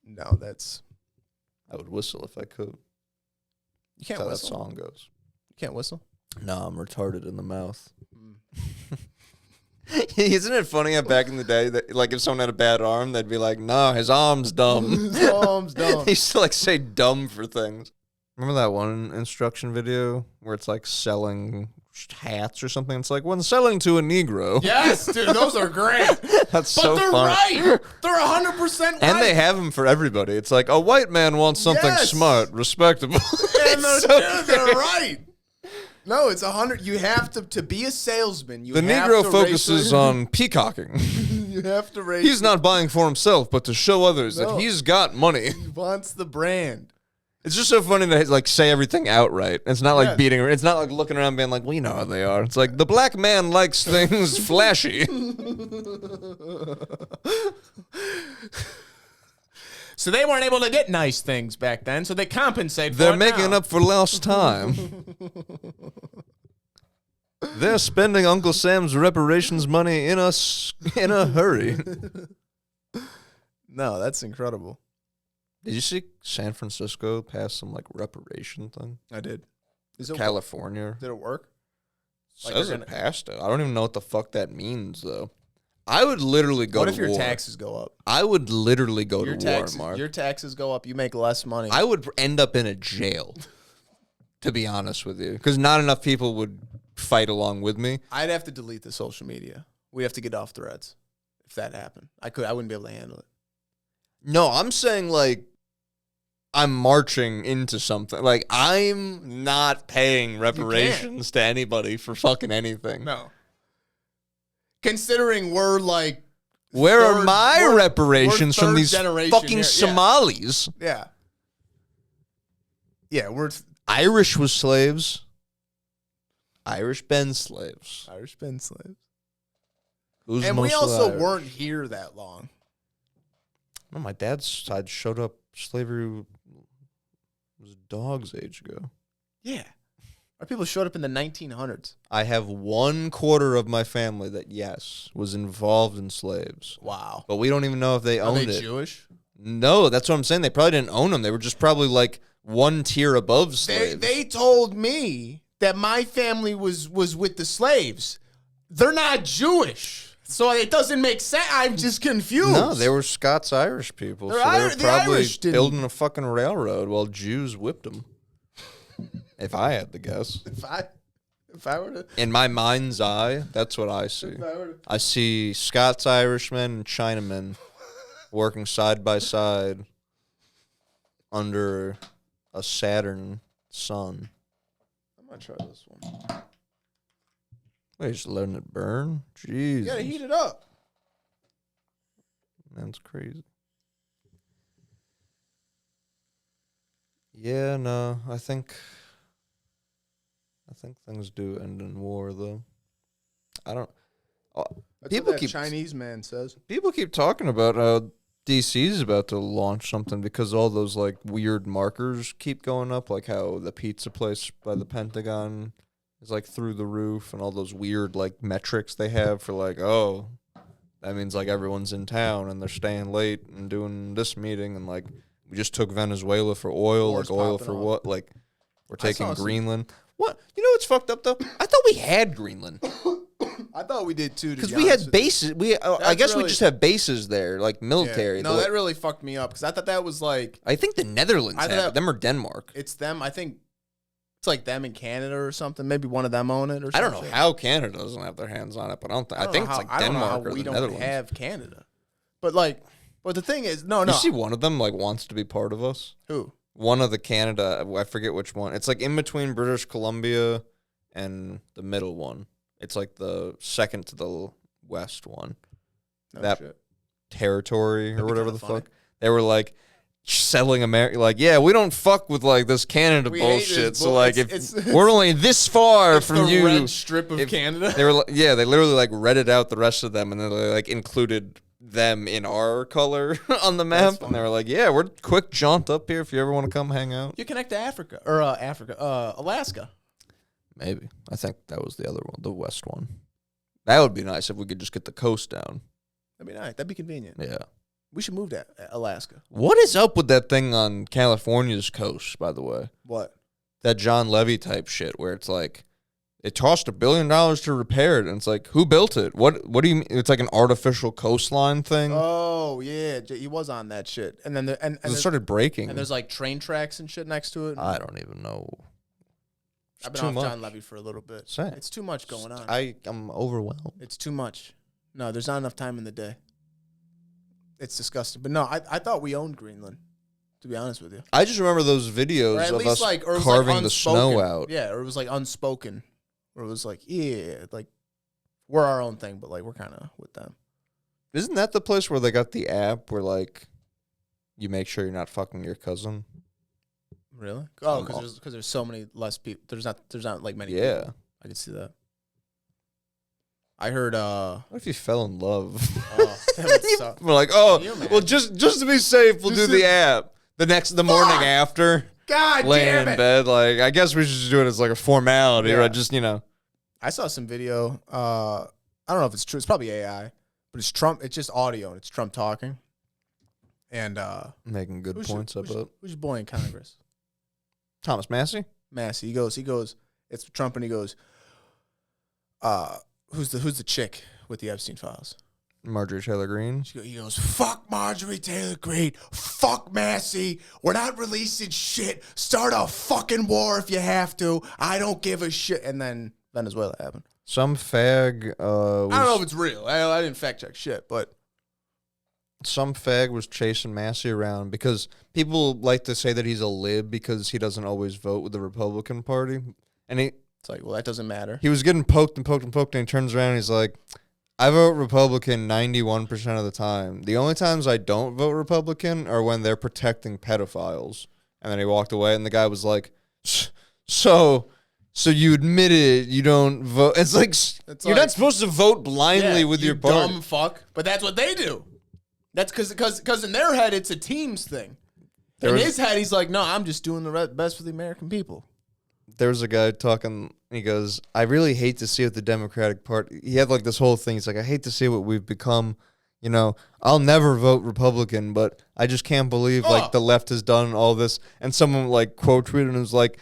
No, that's. I would whistle if I could. You can't That's how whistle. that song goes. You can't whistle. No, I'm retarded in the mouth. Isn't it funny how back in the day that like if someone had a bad arm, they'd be like, "No, his arm's dumb." His arm's dumb. They used to like say dumb for things. Remember that one instruction video where it's like selling hats or something? It's like when selling to a Negro. Yes, dude, those are great. That's But so they're funny. right. They're 100% right. And they have them for everybody. It's like a white man wants something Yes. smart, respectable. And It's they're right. No, it's 100. You have to be a salesman. You The have Negro to focuses raise on peacocking. You have to raise. He's not buying for himself, but to show others No. that he's got money. He wants the brand. It's just so funny to like say everything outright. It's not like Yeah. beating her. It's not like looking around being like, "We know how they are." It's like the black man likes things flashy. So they weren't able to get nice things back then, so they compensate for They're it making now. up for lost time. They're spending Uncle Sam's reparations money in a hurry. No, that's incredible. Did you see San Francisco pass some like reparation thing? I did. Is it California Did it work? Like, says they're it passed it. I don't even know what the fuck that means though. I would literally go What to if your war. taxes go up? I would literally go Your to taxes, war, Mark. your taxes go up. You make less money. I would end up in a jail, to be honest with you, because not enough people would fight along with me. I'd have to delete the social media. We have to get off Threads if that happened. I wouldn't be able to handle it. No, I'm saying like I'm marching into something. Like I'm not paying reparations to anybody for fucking anything. No. Considering we're like, Where are my we're reparations from third these generation fucking here. Yeah. Somalis? Yeah, we're Irish was slaves. Irish been slaves. Irish been slaves. Who's And we mostly also Irish? weren't here that long. No, my dad's side showed up. Slavery was a dog's age ago. Yeah. Our people showed up in the 1900s. I have 1/4 of my family that, yes, was involved in slaves. Wow. But we don't even know if they Are owned they it. Jewish? No, that's what I'm saying. They probably didn't own them. They were just probably like one tier above slaves. They told me that my family was with the slaves. They're not Jewish. So it doesn't make sense. I'm just confused. No, they were Scots-Irish people. They're so they were the probably Irish didn't- building a fucking railroad while Jews whipped them. If I had to guess. If I were to... In my mind's eye, that's what I see. If I were to... I see Scots-Irishmen and Chinamen working side by side under a Saturn sun. I'm going to try this one. Wait, just letting it burn? Jeez. You got to heat it up. That's crazy. Yeah, no, I think things do end in war, though. I don't. That's People what that keep Chinese man says. People keep talking about how DC's about to launch something because all those like weird markers keep going up, like how the pizza place by the Pentagon is like through the roof, and all those weird like metrics they have for like, oh, that means like everyone's in town and they're staying late and doing this meeting, and like we just took Venezuela for oil, War's like oil popping for off. what? Like we're taking saw some- Greenland. What? You know what's fucked up though? I thought we had Greenland. I thought we did too. Because we had bases. I guess we really- just have bases there, like military. No, The- that really fucked me up because I thought that was like I think the Netherlands I have thought- it. Them or Denmark. it's them. I think it's like them in Canada or something. Maybe one of them own it or something. I don't know how Canada doesn't have their hands on it, but I don't. I don't think know it's how- like I don't know how Denmark or we the don't Netherlands. have Canada. But the thing is, no. You see, one of them like wants to be part of us. Who? One of the Canada, I forget which one. It's like in between British Columbia and the middle one. It's like the second to the west one. No That shit. territory or That'd be whatever kinda the funny. fuck. They were like selling America. Like, yeah, we don't fuck with like this Canada We hate bullshit. this So like, it's- if we're only this far It's from the you, red strip of if- Canada. they were like, yeah, they literally like redded out the rest of them, and then they like included them in our color on the map, and they were like, yeah, we're quick jaunt up here if you ever want to come hang out. You connect to Africa or Alaska. Maybe. I think that was the other one, the west one. That would be nice if we could just get the coast down. That'd be nice. That'd be convenient. Yeah. We should move to Alaska. What is up with that thing on California's coast, by the way? What? That John Levy type shit where it's like, it cost $1 billion to repair it, and it's like, who built it? What do you mean? It's like an artificial coastline thing? Oh yeah, he was on that shit. And then and it started breaking. there's like train tracks and shit next to it. I don't even know. I've been too off much. John Levy for a little bit. Same. It's too much going on. I'm overwhelmed. It's too much. No, there's not enough time in the day. It's disgusting. But no, I thought we owned Greenland, to be honest with you. I just remember those videos Or at of least us like, or it was carving like the snow unspoken. out. Yeah, or it was like unspoken. Or it was like, yeah, like we're our own thing, but like we're kind of with them. Isn't that the place where they got the app where like you make sure you're not fucking your cousin? Really? Oh, because there's so many less people. There's not like many. Yeah. People. I can see that. I heard. What if you fell in love? Oh, that would suck. We're like, Can you oh, imagine? well, just to be safe, we'll do the app. The morning Fuck! after, God laying damn in it! bed, like I guess we should just do it as like a formality, Yeah. right? Just I saw some video. I don't know if it's true. It's probably AI, but it's Trump. It's just audio, and it's Trump talking. And making good points. I bet. Who's your boy in Congress? Thomas Massey. Massey. He goes. It's Trump, and he goes. Who's the chick with the Epstein files? Marjorie Taylor Greene. He goes, fuck Marjorie Taylor Greene, fuck Massey, we're not releasing shit, start a fucking war if you have to, I don't give a shit. And then Venezuela happened. Some fag. I don't know if it's real. I didn't fact check shit, but some fag was chasing Massey around because people like to say that he's a lib because he doesn't always vote with the Republican Party, and it's like, well, that doesn't matter. he was getting poked and poked and poked, and he turns around and he's like, I vote Republican 91% of the time. The only times I don't vote Republican are when they're protecting pedophiles. And then he walked away, and the guy was like, so you admitted you don't vote. It's like, you're like- not supposed to vote blindly with you your party. dumb fuck. But that's what they do. That's because in their head it's a teams thing. In his head, he's like, no, I'm just doing the best for the American people. There was a guy talking, he goes, I really hate to see what the Democratic Party, he had like this whole thing. He's like, I hate to see what we've become. You know, I'll never vote Republican, but I just can't believe like the left has done all this. And someone like quote tweeted and was like,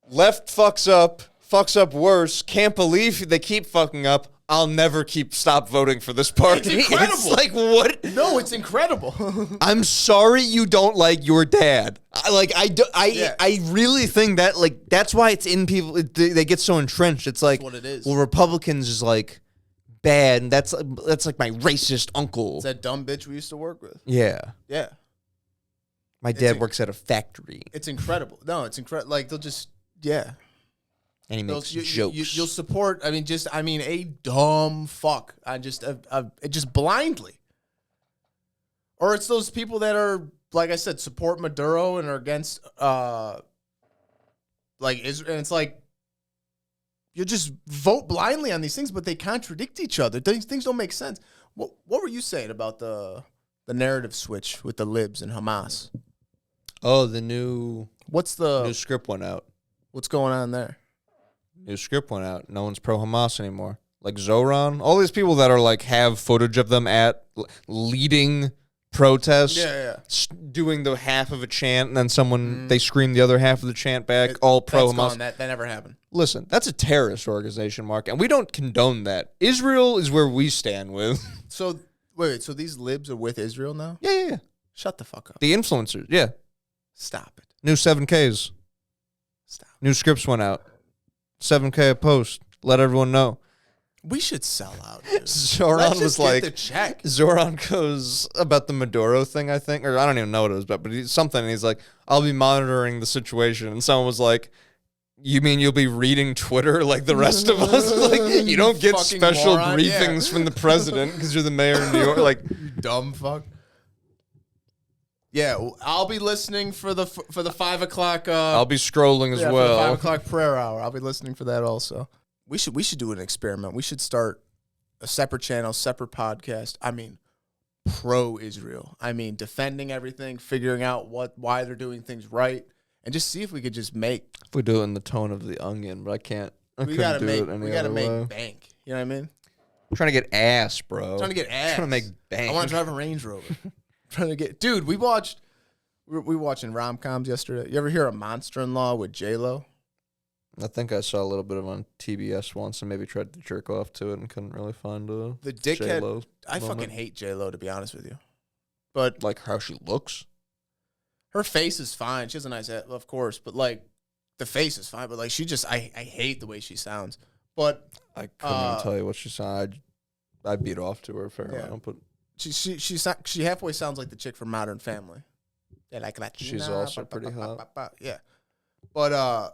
left fucks up worse. Can't believe they keep fucking up. I'll never stop voting for this party. It's incredible. It's like, what? No, it's incredible. I'm sorry you don't like your dad. I really think that like that's why it's in people. They get so entrenched. It's like, that's what it is. Well, Republicans is like bad, and that's like my racist uncle. It's that dumb bitch we used to work with. Yeah. Yeah. My dad works at a factory. It's incredible. No, it's incredible. Like they'll just And he makes jokes. You'll support. A dumb fuck. Just blindly. Or it's those people that are, like I said, support Maduro and are against, Israel. And it's like, you just vote blindly on these things, but they contradict each other. Things don't make sense. What were you saying about the narrative switch with the libs and Hamas? Oh, the new script went out. What's going on there? New script went out. No one's pro Hamas anymore. Like Zoran, all these people that are like have footage of them at leading protests, doing the half of a chant, and then they scream the other half of the chant back. All pro Hamas. That never happened. Listen, that's a terrorist organization, Mark, and we don't condone that. Israel is where we stand with. So wait. So these libs are with Israel now? Yeah. Shut the fuck up. The influencers, yeah. Stop it. New 7Ks. Stop. New scripts went out. 7K a post. Let everyone know. We should sell out. Dude. Zoran was like, the check. Zoran goes about the Maduro thing, I think, or I don't even know what it was about, but something. And he's like, I'll be monitoring the situation. And someone was like, you mean you'll be reading Twitter like the rest of us? Like, you don't get special briefings from the president because you're the mayor of New York. Like, you dumb fuck. Yeah, I'll be listening for the 5 o'clock. I'll be scrolling as well. For the 5 o'clock prayer hour. I'll be listening for that also. We should do an experiment. We should start a separate channel, separate podcast. I mean, pro-Israel. I mean, defending everything, figuring out why they're doing things right, and just see if we could just make. If we do it in the tone of The Onion, but I can't. We gotta make bank. You know what I mean? I'm trying to get ass, bro. Trying to get ass. Trying to make bank. I want to drive a Range Rover. Trying to get, dude. We were watching rom-coms yesterday. You ever hear of Monster-in-Law with J-Lo? I think I saw a little bit of it on TBS once and maybe tried to jerk off to it and couldn't really find the dickhead. J-Lo I fucking hate J-Lo, to be honest with you. But like how she looks, her face is fine. She has a nice head, of course, but like the face is fine. But like I hate the way she sounds. But I couldn't even tell you what she sounded. I beat off to her fair amount, but she halfway sounds like the chick from Modern Family. Yeah, like that. She's also pretty hot. Yeah, but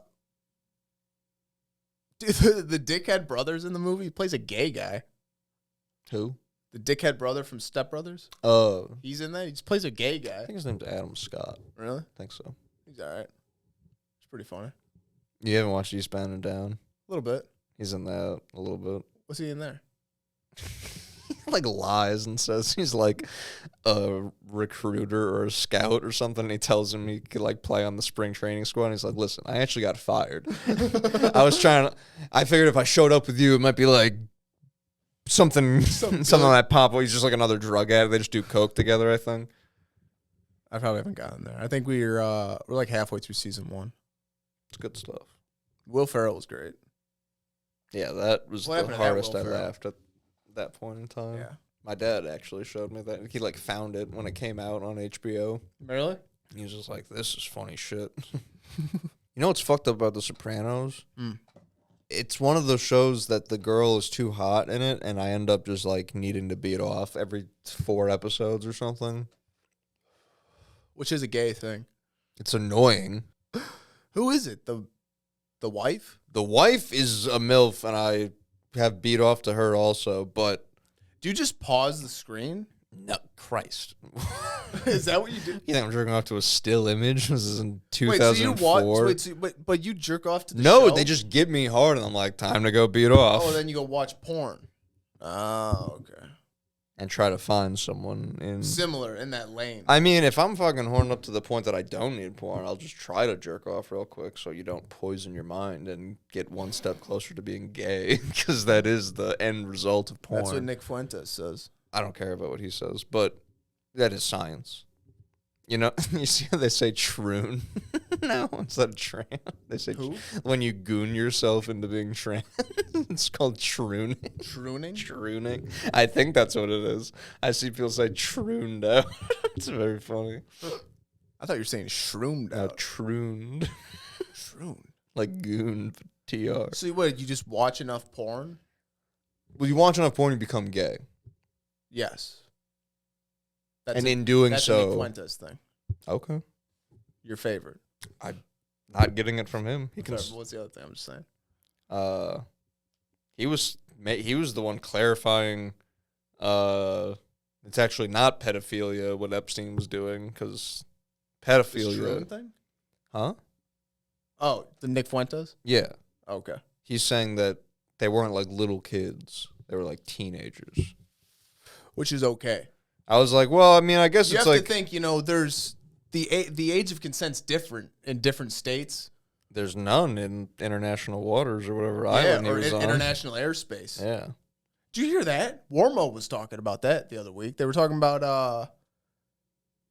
dude, the dickhead brother's in the movie. He plays a gay guy. Who? The dickhead brother from Step Brothers. Oh. He's in that. He just plays a gay guy. I think his name's Adam Scott. Really? I think so. He's all right. It's pretty funny. You haven't watched Eastbound and Down? A little bit. He's in that a little bit. What's he in there? Like lies and says he's like a recruiter or a scout or something. And he tells him he could like play on the spring training squad. And he's like, listen, I actually got fired. I figured if I showed up with you, it might be like something like Papa. He's just like another drug addict. They just do coke together, I think. I probably haven't gotten there. I think we're like halfway through season 1. It's good stuff. Will Ferrell was great. Yeah, that was the hardest I laughed at that point in time. Yeah. My dad actually showed me that. He like found it when it came out on HBO. Really? He was just like, this is funny shit. You know what's fucked up about The Sopranos? It's one of those shows that the girl is too hot in it, and I end up just like needing to beat off every 4 episodes or something. Which is a gay thing. It's annoying. Who is it? The wife? The wife is a MILF, and I have beat off to her also, but... Do you just pause the screen? No, Christ. Is that what you do? You think I'm jerking off to a still image? This is in 2004. But you jerk off to the show? No, they just get me hard, and I'm like, time to go beat off. Oh, then you go watch porn. Oh, okay. and try to find someone in similar in that lane. I mean, if I'm fucking horned up to the point that I don't need porn, I'll just try to jerk off real quick so you don't poison your mind and get one step closer to being gay, because that is the end result of porn. That's what Nick Fuentes says. I don't care about what he says, but that is science. You know, you see how they say troon? No, instead of tran. They say Who? When you goon yourself into being trans, it's called trooning. Trooning? Trooning. I think that's what it is. I see people say trooned out. It's very funny. I thought you were saying shroomed out. Trooned. Shroon. Like goon, TR. So what, you just watch enough porn? Well, you watch enough porn, you become gay. Yes. And in doing that's so... a Nick Fuentes thing. Okay. Your favorite. I'm not getting it from him. He can... Sorry, what's the other thing? I'm just saying. He was the one clarifying it's actually not pedophilia what Epstein was doing, because pedophilia... The Shroon thing? Huh? Oh, the Nick Fuentes? Yeah. Okay. He's saying that they weren't like little kids. They were like teenagers. Which is okay. I was like, well, I mean, I guess you it's have like... to think, there's... The age of consent's different in different states. There's none in international waters or whatever island he or was on. international airspace. Yeah. Did you hear that? Warmo was talking about that the other week. They were talking about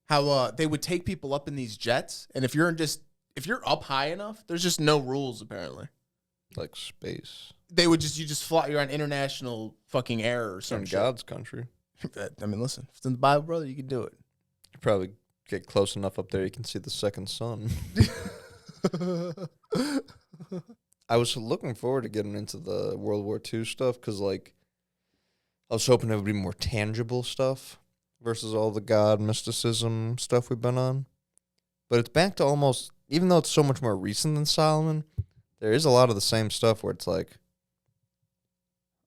how they would take people up in these jets, and if you're up high enough, there's just no rules apparently. Like space. They would you just fly. You're on international fucking air or some In shit. God's country. I mean, listen, if it's in the Bible, brother, you can do it. You probably get close enough up there, you can see the second sun. I was looking forward to getting into the World War II stuff because, like, I was hoping it would be more tangible stuff versus all the God mysticism stuff we've been on. But it's back to almost, even though it's so much more recent than Solomon, there is a lot of the same stuff where it's like,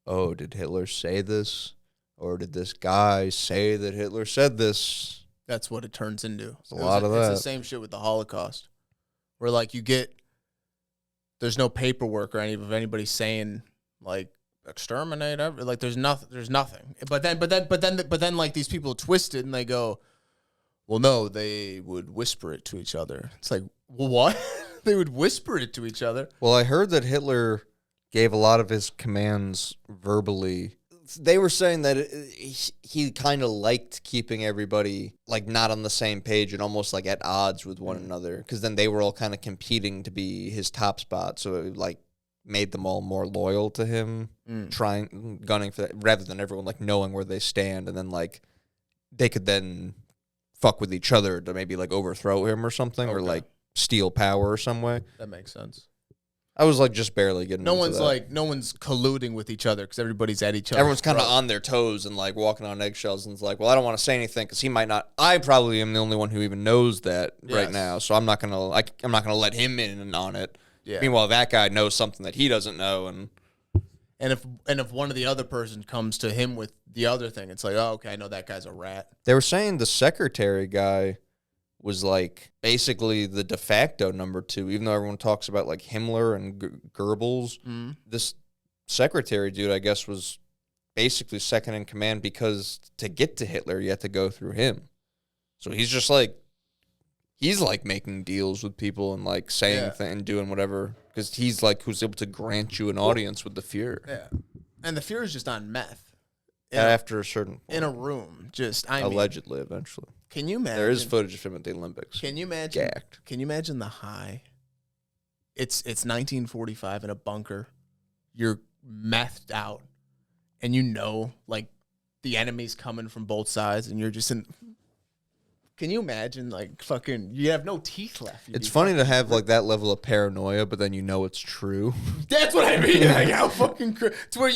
oh, did Hitler say this? Or did this guy say that Hitler said this? That's what it turns into. It's a lot of that. It's the same shit with the Holocaust, where like there's no paperwork or any of anybody saying like exterminate like there's nothing. But then like these people twist it and they go, well, no, they would whisper it to each other. It's like, well, what? They would whisper it to each other. Well, I heard that Hitler gave a lot of his commands verbally. They were saying that he kind of liked keeping everybody like not on the same page and almost like at odds with one another, because then they were all kind of competing to be his top spot. So it like made them all more loyal to him, gunning for that, rather than everyone like knowing where they stand, and then like they could then fuck with each other to maybe like overthrow him or something, or like steal power or some way. That makes sense. I was like just barely getting. No into one's colluding with each other because everybody's at each other. Everyone's kind of on their toes and like walking on eggshells, and it's like, well, I don't want to say anything because he might not. I probably am the only one who even knows that right now, so I'm not gonna let him in on it. Yeah. Meanwhile, that guy knows something that he doesn't know, and if one of the other person comes to him with the other thing, it's like, oh, okay, I know that guy's a rat. They were saying the secretary guy was like basically the de facto number 2, even though everyone talks about like Himmler and Goebbels. This secretary dude, I guess, was basically second in command because to get to Hitler, you had to go through him. So he's just like, he's like making deals with people and like saying things and doing whatever, because he's like who's able to grant you an audience with the Fuhrer. Yeah, and the Fuhrer's just on meth. After a certain point. In a room, allegedly, eventually. Can you imagine? There is footage of him at the Olympics. Can you imagine? Gacked. Can you imagine the high? It's 1945 in a bunker. You're methed out, and you know, like, the enemy's coming from both sides, and you're just in. Can you imagine, like, fucking? You have no teeth left. It's funny to have like that level of paranoia, but then you know it's true. That's what I mean. Like, how fucking? It's where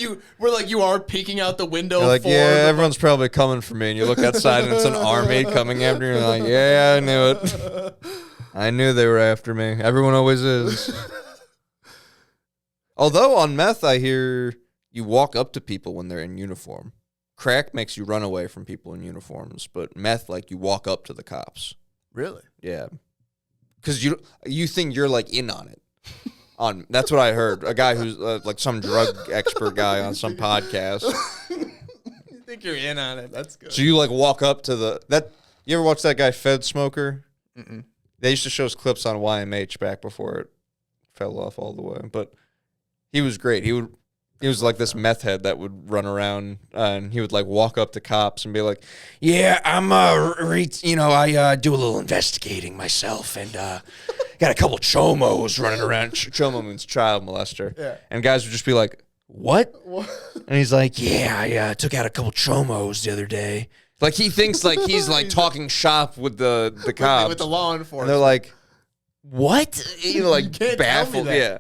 you are peeking out the window. You're like, yeah, everyone's probably coming for me, and you look outside and it's an army coming after you. And you're like, yeah, I knew it. I knew they were after me. Everyone always is. Although on meth, I hear you walk up to people when they're in uniform. Crack makes you run away from people in uniforms, but meth, like, you walk up to the cops. Really? Yeah. Because you think you're, like, in on it. That's what I heard. A guy who's, like, some drug expert guy on some podcast. think you're in on it. That's good. So you like walk up to you ever watch that guy Fed Smoker? Mm-mm. They used to show us clips on YMH back before it fell off all the way, but he was great. He was like this meth head that would run around, and he would like walk up to cops and be like, Yeah, I'm I do a little investigating myself, and got a couple chomos running around. Chomo means child molester. Yeah. And guys would just be like, What? And he's like, Yeah, I took out a couple chomos the other day. like he thinks like he's like talking shop with the cops. With the law enforcement. And they're like, What? you know, like You can't tell me baffled. that. Yeah.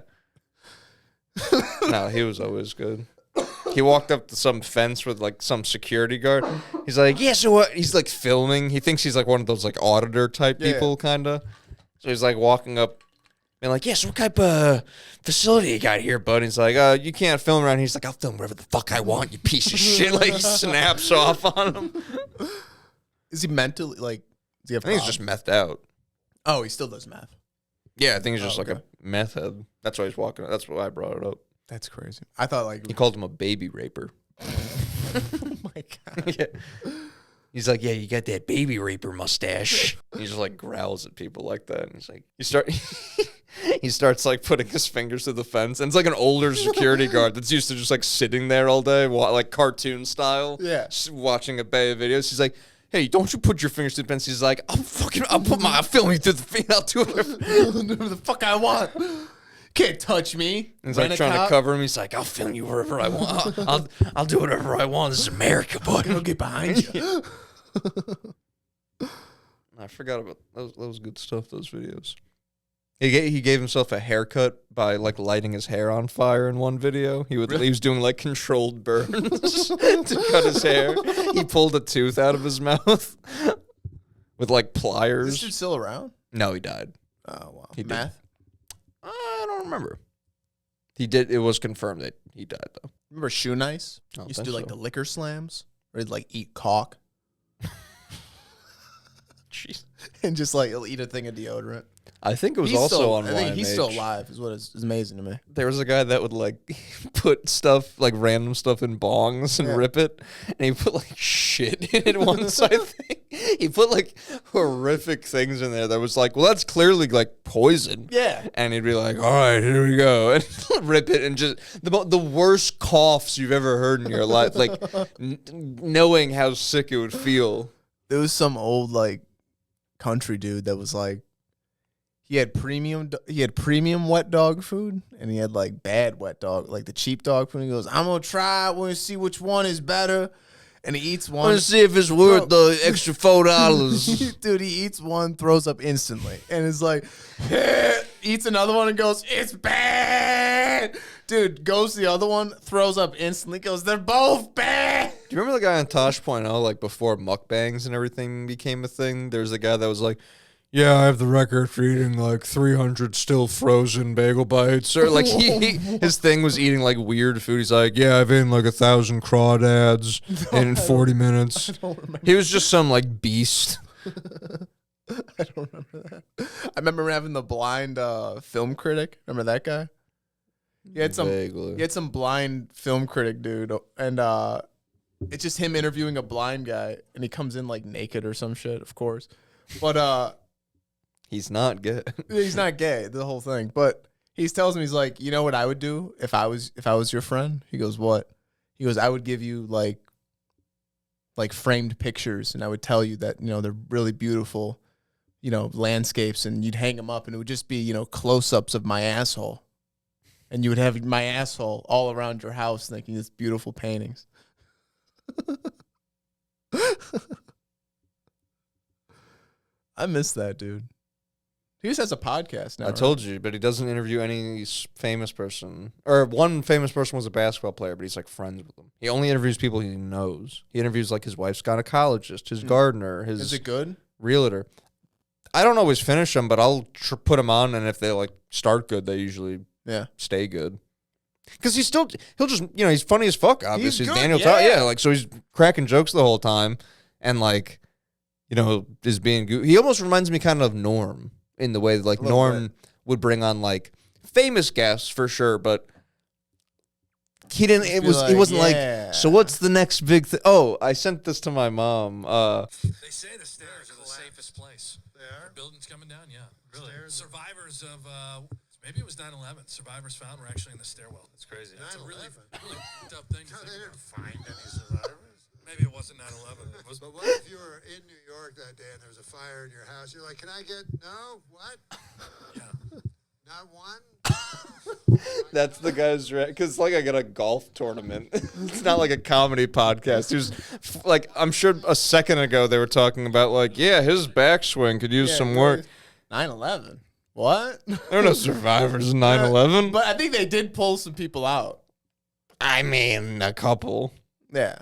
No, he was always good. He walked up to some fence with like some security guard. He's like, yeah, so what? He's like filming. He thinks he's like one of those like auditor type people, kind of. So he's like walking up and like, yeah, so what type of facility you got here, bud? He's like, you can't film around here. He's like, I'll film wherever the fuck I want, you piece of shit. Like he snaps off on him. Is he mentally like? Does he have I think he's just methed out. Oh, he still does math. Yeah, I think he's just like okay. a meth head. That's why he's walking. That's why I brought it up. That's crazy. I thought like He called him a baby raper. oh my god. Yeah. He's like, yeah, you got that baby raper mustache. He just like growls at people like that. And he's like, he starts like putting his fingers to the fence. And it's like an older security guard that's used to just like sitting there all day, like cartoon style. Yeah. Just watching a bay of videos. He's like, hey, don't you put your fingers to the fence. He's like, I'll film you through the finger. I'll do whatever. Whatever the fuck I want. Can't touch me. He's like trying to cover him. He's like, I'll film you wherever I want. I'll do whatever I want. This is America, bud. I'll get behind you. I forgot about that was good stuff, those videos. He gave himself a haircut by like lighting his hair on fire in one video. He was doing like controlled burns to cut his hair. He pulled a tooth out of his mouth with like Is pliers. this dude still around? No, he died. Oh wow. He did. Math. I don't remember. He did. It was confirmed that he died though. Remember Shoe Nice? I don't Used to do think like so. the liquor slams, where he'd like eat caulk Jeez. and just like he'll eat a thing of deodorant. I think it was He's also still, on I think he's YMH. still alive. Is what is amazing to me. There was a guy that would like put stuff, like random stuff in bongs and rip it. And he put like shit in it once, I think. He put like horrific things in there that was like, well, that's clearly like poison. Yeah. And he'd be like, all right, here we go. And rip it and just the worst coughs you've ever heard in your life. Like knowing how sick it would feel. There was some old like country dude that was like, he had premium wet dog food, and he had like bad wet dog, like the cheap dog food. He goes, I'm gonna try it. We're gonna see which one is better. And he eats one. Let's see if it's worth the extra $4. Dude, he eats one, throws up instantly, and is like, eats another one and goes, it's bad. Dude, goes to the other one, throws up instantly, goes, they're both bad. Do you remember the guy on Tosh.0, like before mukbangs and everything became a thing? There's a guy that was like, yeah, I have the record for eating like 300 still frozen bagel bites. Or like his thing was eating like weird food. He's like, yeah, I've eaten like 1,000 crawdads in 40 minutes. He was just some like beast. I don't remember that. I remember having the blind film critic. Remember that guy? He had some blind film critic dude, and it's just him interviewing a blind guy, and he comes in like naked or some shit, of course. But he's not gay. he's not gay, the whole thing. But he tells me, he's like, you know what I would do if I was your friend? He goes, what? He goes, I would give you like framed pictures, and I would tell you that, you know, they're really beautiful, you know, landscapes, and you'd hang them up, and it would just be, you know, close-ups of my asshole. And you would have my asshole all around your house thinking it's beautiful paintings. I miss that dude. He just has a podcast now. I told you, but he doesn't interview any famous person. Or one famous person was a basketball player, but he's like friends with them. He only interviews people he knows. He interviews like his wife's gynecologist, his gardener, his Is it good? realtor. I don't always finish them, but I'll put them on, and if they like start good, they usually stay good. Because he'll just, you know, he's funny as fuck, obviously. He's good, Daniel yeah. like, so he's cracking jokes the whole time, and like, you know, is being he almost reminds me kind of Norm in the way that like Norm would bring on like famous guests for sure, but He didn't. It was. He wasn't yeah. like. So what's the next big thing? Oh, I sent this to my mom. They say the stairs are the safest place. They are? Buildings coming down, yeah. Really. Stairs? Survivors of, maybe it was 9/11. Survivors found were actually in the stairwell. That's crazy. That's a really, 9/11. really tough thing to No, think they about. didn't find any survivors. Maybe it wasn't 9/11. It was. But what if you were in New York that day and there was a fire in your house? You're like, can I get, no, what? Yeah. Not one? That's the guy's because like I got a golf tournament. It's not like a comedy podcast. He was like, I'm sure a second ago they were talking about like, yeah, his backswing could use some work. 9/11. What? There are no survivors in 9/11. But I think they did pull some people out. I mean, a couple. Yeah.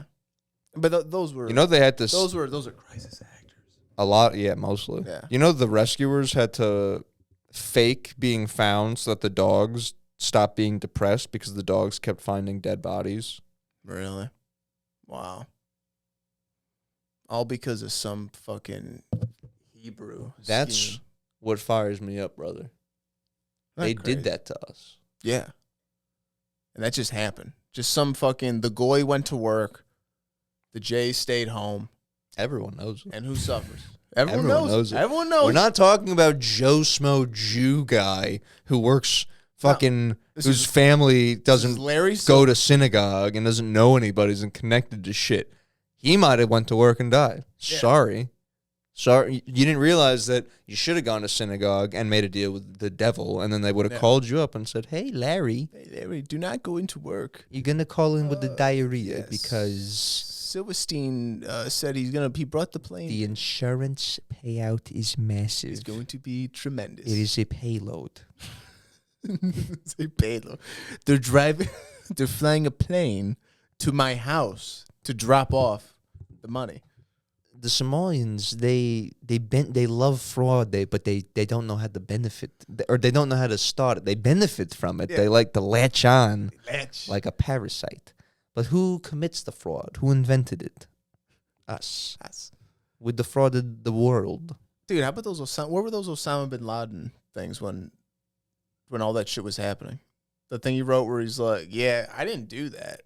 But those were, You know, they had to. those are crisis actors. A lot, yeah, mostly. Yeah. You know, the rescuers had to fake being found so that the dogs stopped being depressed because the dogs kept finding dead bodies. Really? Wow. All because of some fucking Hebrew. That's scheme. what fires me up, brother. They Isn't that did crazy? that to us. Yeah. And that just happened. Just some fucking, the goy went to work, the Jay stayed home, Everyone knows it. and who suffers? Everyone Everyone knows. knows it. Everyone knows. We're not talking about Joe Smo Jew guy who works fucking, This whose is- family doesn't Larry go to synagogue and doesn't know anybody, isn't connected to shit. He might have went to work and died. Yeah. Sorry. You didn't realize that you should have gone to synagogue and made a deal with the devil, and then they would have Yeah. called you up and said, hey, Larry, Hey, Larry, do not go into work. you're going to call in with the diarrhea Yes. because Silverstein said he brought the plane. the insurance payout is massive. It's going to be tremendous. It is a payload. It's a payload. They're flying a plane to my house to drop off the money. The Somalians, they love fraud, but they don't know how to benefit, or they don't know how to start it. They benefit from it. Yeah. They like to latch on Latch. like a parasite. But who commits the fraud? Who invented it? Us. We defrauded the world. Dude, how about those where were those Osama bin Laden things when all that shit was happening? The thing he wrote where he's like, yeah, I didn't do that.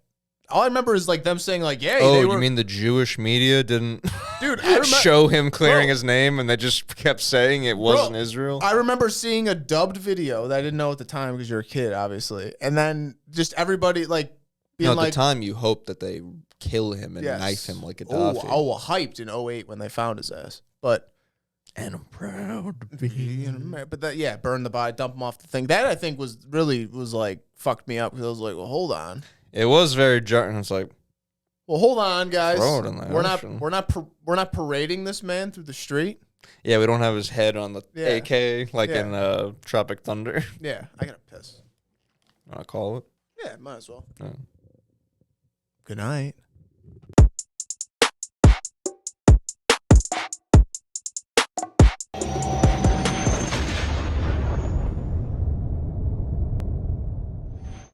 All I remember is like them saying like, yeah, Oh, they you were, mean the Jewish media didn't dude, I remember, show him clearing Bro. his name, and they just kept saying it wasn't Israel? I remember seeing a dubbed video that I didn't know at the time because you're a kid, obviously. And then just everybody like being No, at like, the time, you hoped that they kill him and yes. knife him like Gaddafi. hyped in 08 when they found his ass. But And I'm proud to be but that, yeah, burn the body, dump him off the thing. That I think was like fucked me up because I was like, well, hold on. It was very jarring. It's like, Well, hold on, guys. Throw it in the We're ocean. we're not parading this man through the street. yeah, we don't have his head on the Yeah. AK like Yeah. in Tropic Thunder. Yeah, I gotta piss. I call it. Yeah, might as well. Yeah. Good night.